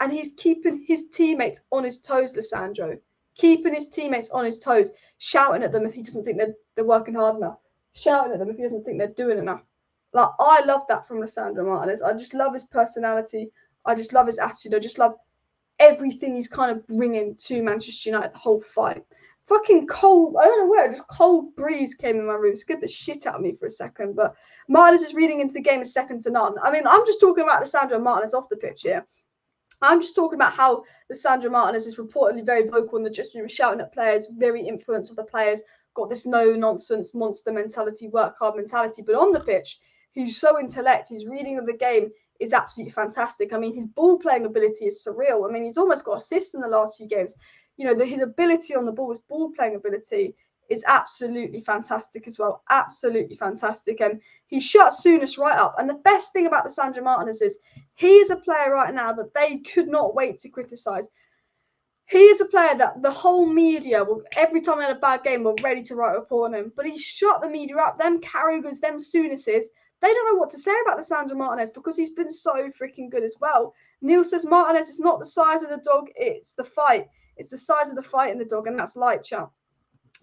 And he's keeping his teammates on his toes, Lisandro. Keeping his teammates on his toes, shouting at them if he doesn't think they're working hard enough. Shouting at them if he doesn't think they're doing enough. Like, I love that from Lisandro Martinez. I just love his personality. I just love his attitude. I just love everything he's kind of bringing to Manchester United, the whole fight. Fucking cold, I don't know where, just cold breeze came in my room. Scared the shit out of me for a second. But Martinez is reading into the game is second to none. I mean, I'm just talking about Lisandro Martinez off the pitch here. I'm just talking about how Lisandro Martinez is reportedly very vocal in the dressing room, shouting at players, very influential of the players, got this no-nonsense monster mentality, work hard mentality. But on the pitch, he's so intellect, his reading of the game is absolutely fantastic. I mean, his ball-playing ability is surreal. I mean, he's almost got assists in the last few games. You know, his ability on the ball, his ball-playing ability is absolutely fantastic as well. Absolutely fantastic. And he shut Souness right up. And the best thing about Lisandro Martinez is he is a player right now that they could not wait to criticise. He is a player that the whole media, every time he had a bad game, were ready to write a report on him. But he shut the media up. Them Carragher's, them Souness's, they don't know what to say about Lisandro Martinez because he's been so freaking good as well. Neil says Martinez is not the size of the dog, it's the fight. It's the size of the fight in the dog, and that's light, chap.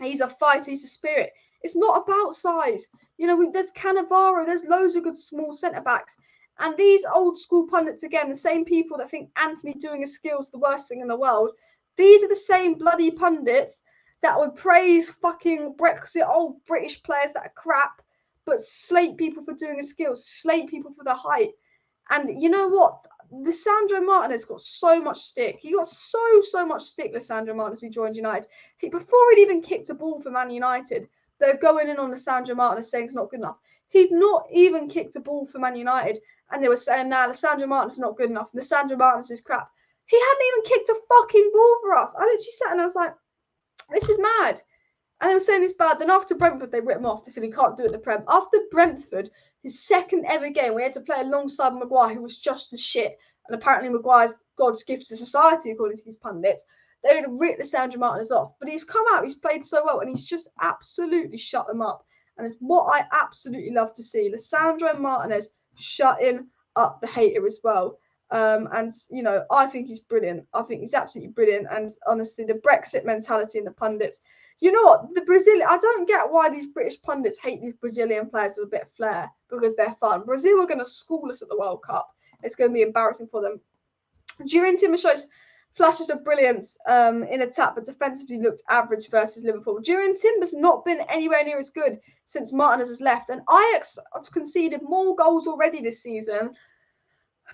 He's a fighter, he's a spirit. It's not about size. You know, there's Cannavaro, there's loads of good small centre-backs. And these old school pundits, again, the same people that think Antony doing a skill is the worst thing in the world, these are the same bloody pundits that would praise fucking Brexit, old British players that are crap, but slate people for doing a skill, slate people for the height. And you know what? Lisandro Martinez got so much stick. He got so much stick, Lisandro Martinez, when he joined United. Before he'd even kicked a ball for Man United, they're going in on Lisandro Martinez saying it's not good enough. He'd not even kicked a ball for Man United, and they were saying, nah, Lisandro Martinez is not good enough. Lisandro Martinez is crap. He hadn't even kicked a fucking ball for us. I literally sat and I was like, this is mad. And they were saying he's bad. Then after Brentford, they writ him off. They said he can't do it in the Prem. After Brentford, his second ever game, we had to play alongside Maguire, who was just as shit. And apparently Maguire's God's gift to society, according to these pundits. They would have written Lisandro Martinez off. But he's come out, he's played so well, and he's just absolutely shut them up. And it's what I absolutely love to see. Lisandro Martinez shutting up the hater as well. And, you know, I think he's brilliant. I think he's absolutely brilliant. And honestly, the Brexit mentality and the pundits, you know what? I don't get why these British pundits hate these Brazilian players with a bit of flair, because they're fun. Brazil are going to school us at the World Cup. It's going to be embarrassing for them. During Timber shows flashes of brilliance in attack, but defensively looked average versus Liverpool. During Timber's not been anywhere near as good since Martinez has left. And Ajax have conceded more goals already this season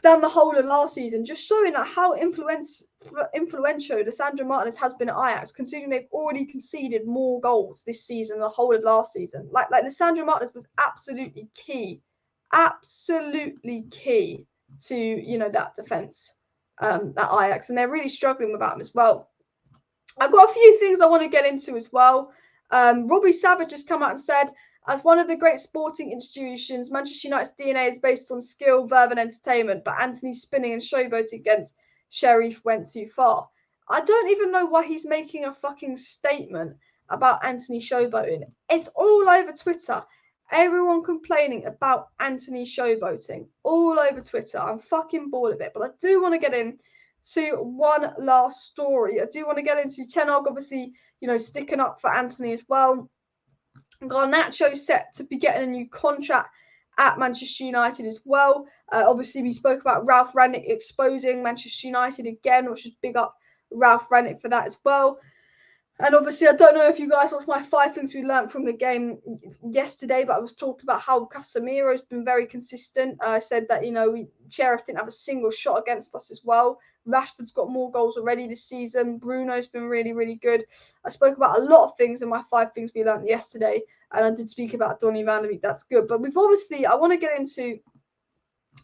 than the whole of last season, just showing how influential Lisandro Martinez has been at Ajax, considering they've already conceded more goals this season than the whole of last season. Like Lisandro Martinez was absolutely key to, you know, that defence at Ajax, and they're really struggling without him as well. I've got a few things I want to get into as well. Robbie Savage has come out and said, as one of the great sporting institutions, Manchester United's DNA is based on skill, verve and entertainment, but Antony's spinning and showboating against Sheriff went too far. I don't even know why he's making a fucking statement about Antony showboating. It's all over Twitter. Everyone complaining about Antony showboating. All over Twitter. I'm fucking bored of it. But I do want to get into one last story. I do want to get into Ten Hag, obviously, you know, sticking up for Antony as well. Garnacho set to be getting a new contract at Manchester United as well. Obviously, we spoke about Ralph Rangnick exposing Manchester United again, which is big up Ralph Rangnick for that as well. And obviously, I don't know if you guys watched my 5 things we learned from the game yesterday, but I was talking about how Casemiro has been very consistent. I said that, you know, Sheriff didn't have a single shot against us as well. Rashford's got more goals already this season. Bruno's been really, really good. I spoke about a lot of things in my 5 things we learned yesterday, and I did speak about Donny van de Beek. That's good. But we've obviously, I want to get into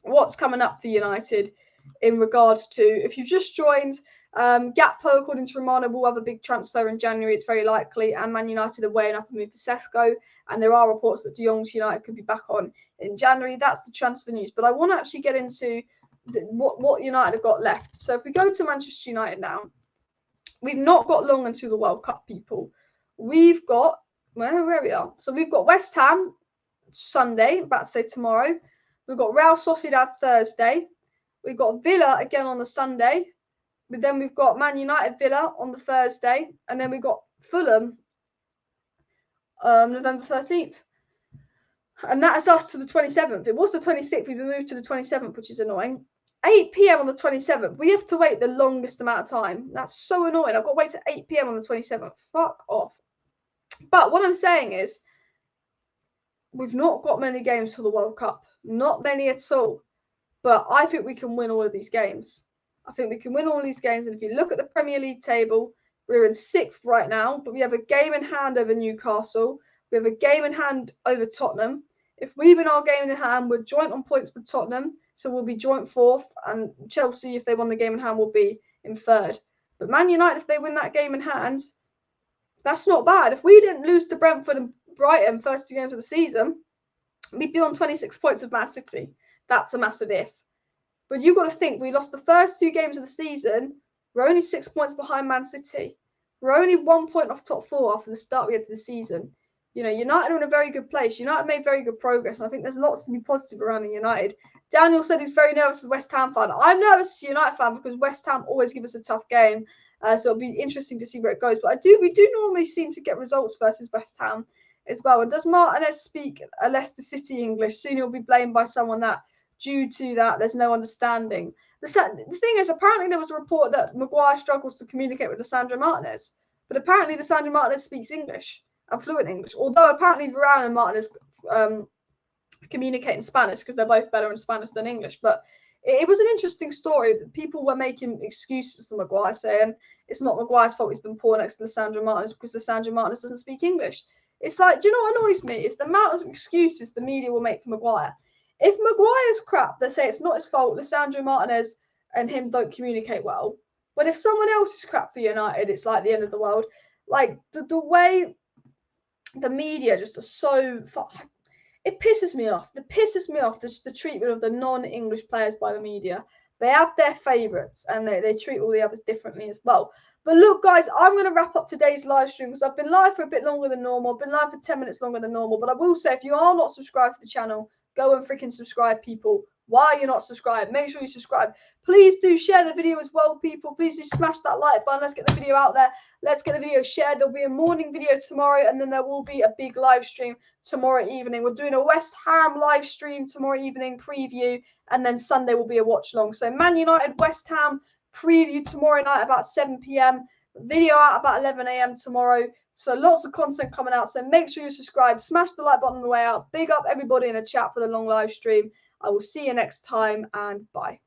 what's coming up for United in regards to, if you've just joined, Gakpo, according to Romano, will have a big transfer in January. It's very likely. And Man United are weighing up a move for Sesko. And there are reports that De Jong's United could be back on in January. That's the transfer news. But I want to actually get into what United have got left. So if we go to Manchester United now, we've not got long until the World Cup, people. We've got, where we are. So we've got West Ham Sunday, about to say tomorrow. We've got Real Sociedad Thursday. We've got Villa again on the Sunday. But then we've got Man United Villa on the Thursday. And then we've got Fulham November 13th. And that is us to the 27th. It was the 26th. We've been moved to the 27th, which is annoying. 8 p.m. on the 27th. We have to wait the longest amount of time. That's so annoying. I've got to wait to 8 p.m. on the 27th. Fuck off. But what I'm saying is, we've not got many games for the World Cup. Not many at all. But I think we can win all of these games. I think we can win all these games. And if you look at the Premier League table, we're in 6th right now. But we have a game in hand over Newcastle. We have a game in hand over Tottenham. If we win our game in hand, we're joint on points with Tottenham. So we'll be joint 4th. And Chelsea, if they won the game in hand, will be in 3rd. But Man United, if they win that game in hand, that's not bad. If we didn't lose to Brentford and Brighton first 2 games of the season, we'd be on 26 points with Man City. That's a massive if. But you've got to think, we lost the first 2 games of the season. We're only 6 points behind Man City. We're only 1 point off top 4 after the start we had to the season. You know, United are in a very good place. United made very good progress. And I think there's lots to be positive around in United. Daniel said he's very nervous as a West Ham fan. I'm nervous as a United fan because West Ham always give us a tough game. So it'll be interesting to see where it goes. But we do normally seem to get results versus West Ham as well. And does Martinez speak a Leicester City English? Soon he'll be blamed by someone that, due to that, there's no understanding. The thing is, apparently there was a report that Maguire struggles to communicate with Lisandro Martinez. But apparently Lisandro Martinez speaks English and fluent English. Although apparently Varane and Martinez communicate in Spanish because they're both better in Spanish than English. But it was an interesting story. People were making excuses to Maguire, saying it's not Maguire's fault he's been poor next to Lisandro Martinez because Lisandro Martinez doesn't speak English. It's like, do you know what annoys me? It's the amount of excuses the media will make for Maguire. If Maguire's crap, they say it's not his fault, Lisandro Martinez and him don't communicate well. But if someone else is crap for United, it's like the end of the world. Like, the way the media just are so... It pisses me off. It pisses me off, the treatment of the non-English players by the media. They have their favourites, and they treat all the others differently as well. But look, guys, I'm going to wrap up today's live stream because I've been live for a bit longer than normal. I've been live for 10 minutes longer than normal. But I will say, if you are not subscribed to the channel, go and freaking subscribe, people. Why are you not subscribed? Make sure you subscribe. Please do share the video as well, people. Please do smash that like button. Let's get the video out there. Let's get the video shared. There'll be a morning video tomorrow, and then there will be a big live stream tomorrow evening. We're doing a West Ham live stream tomorrow evening preview, and then Sunday will be a watch along. So Man United West Ham preview tomorrow night about 7 p.m. Video out about 11 a.m. tomorrow. So lots of content coming out. So make sure you subscribe. Smash the like button on the way out. Big up everybody in the chat for the long live stream. I will see you next time, and bye.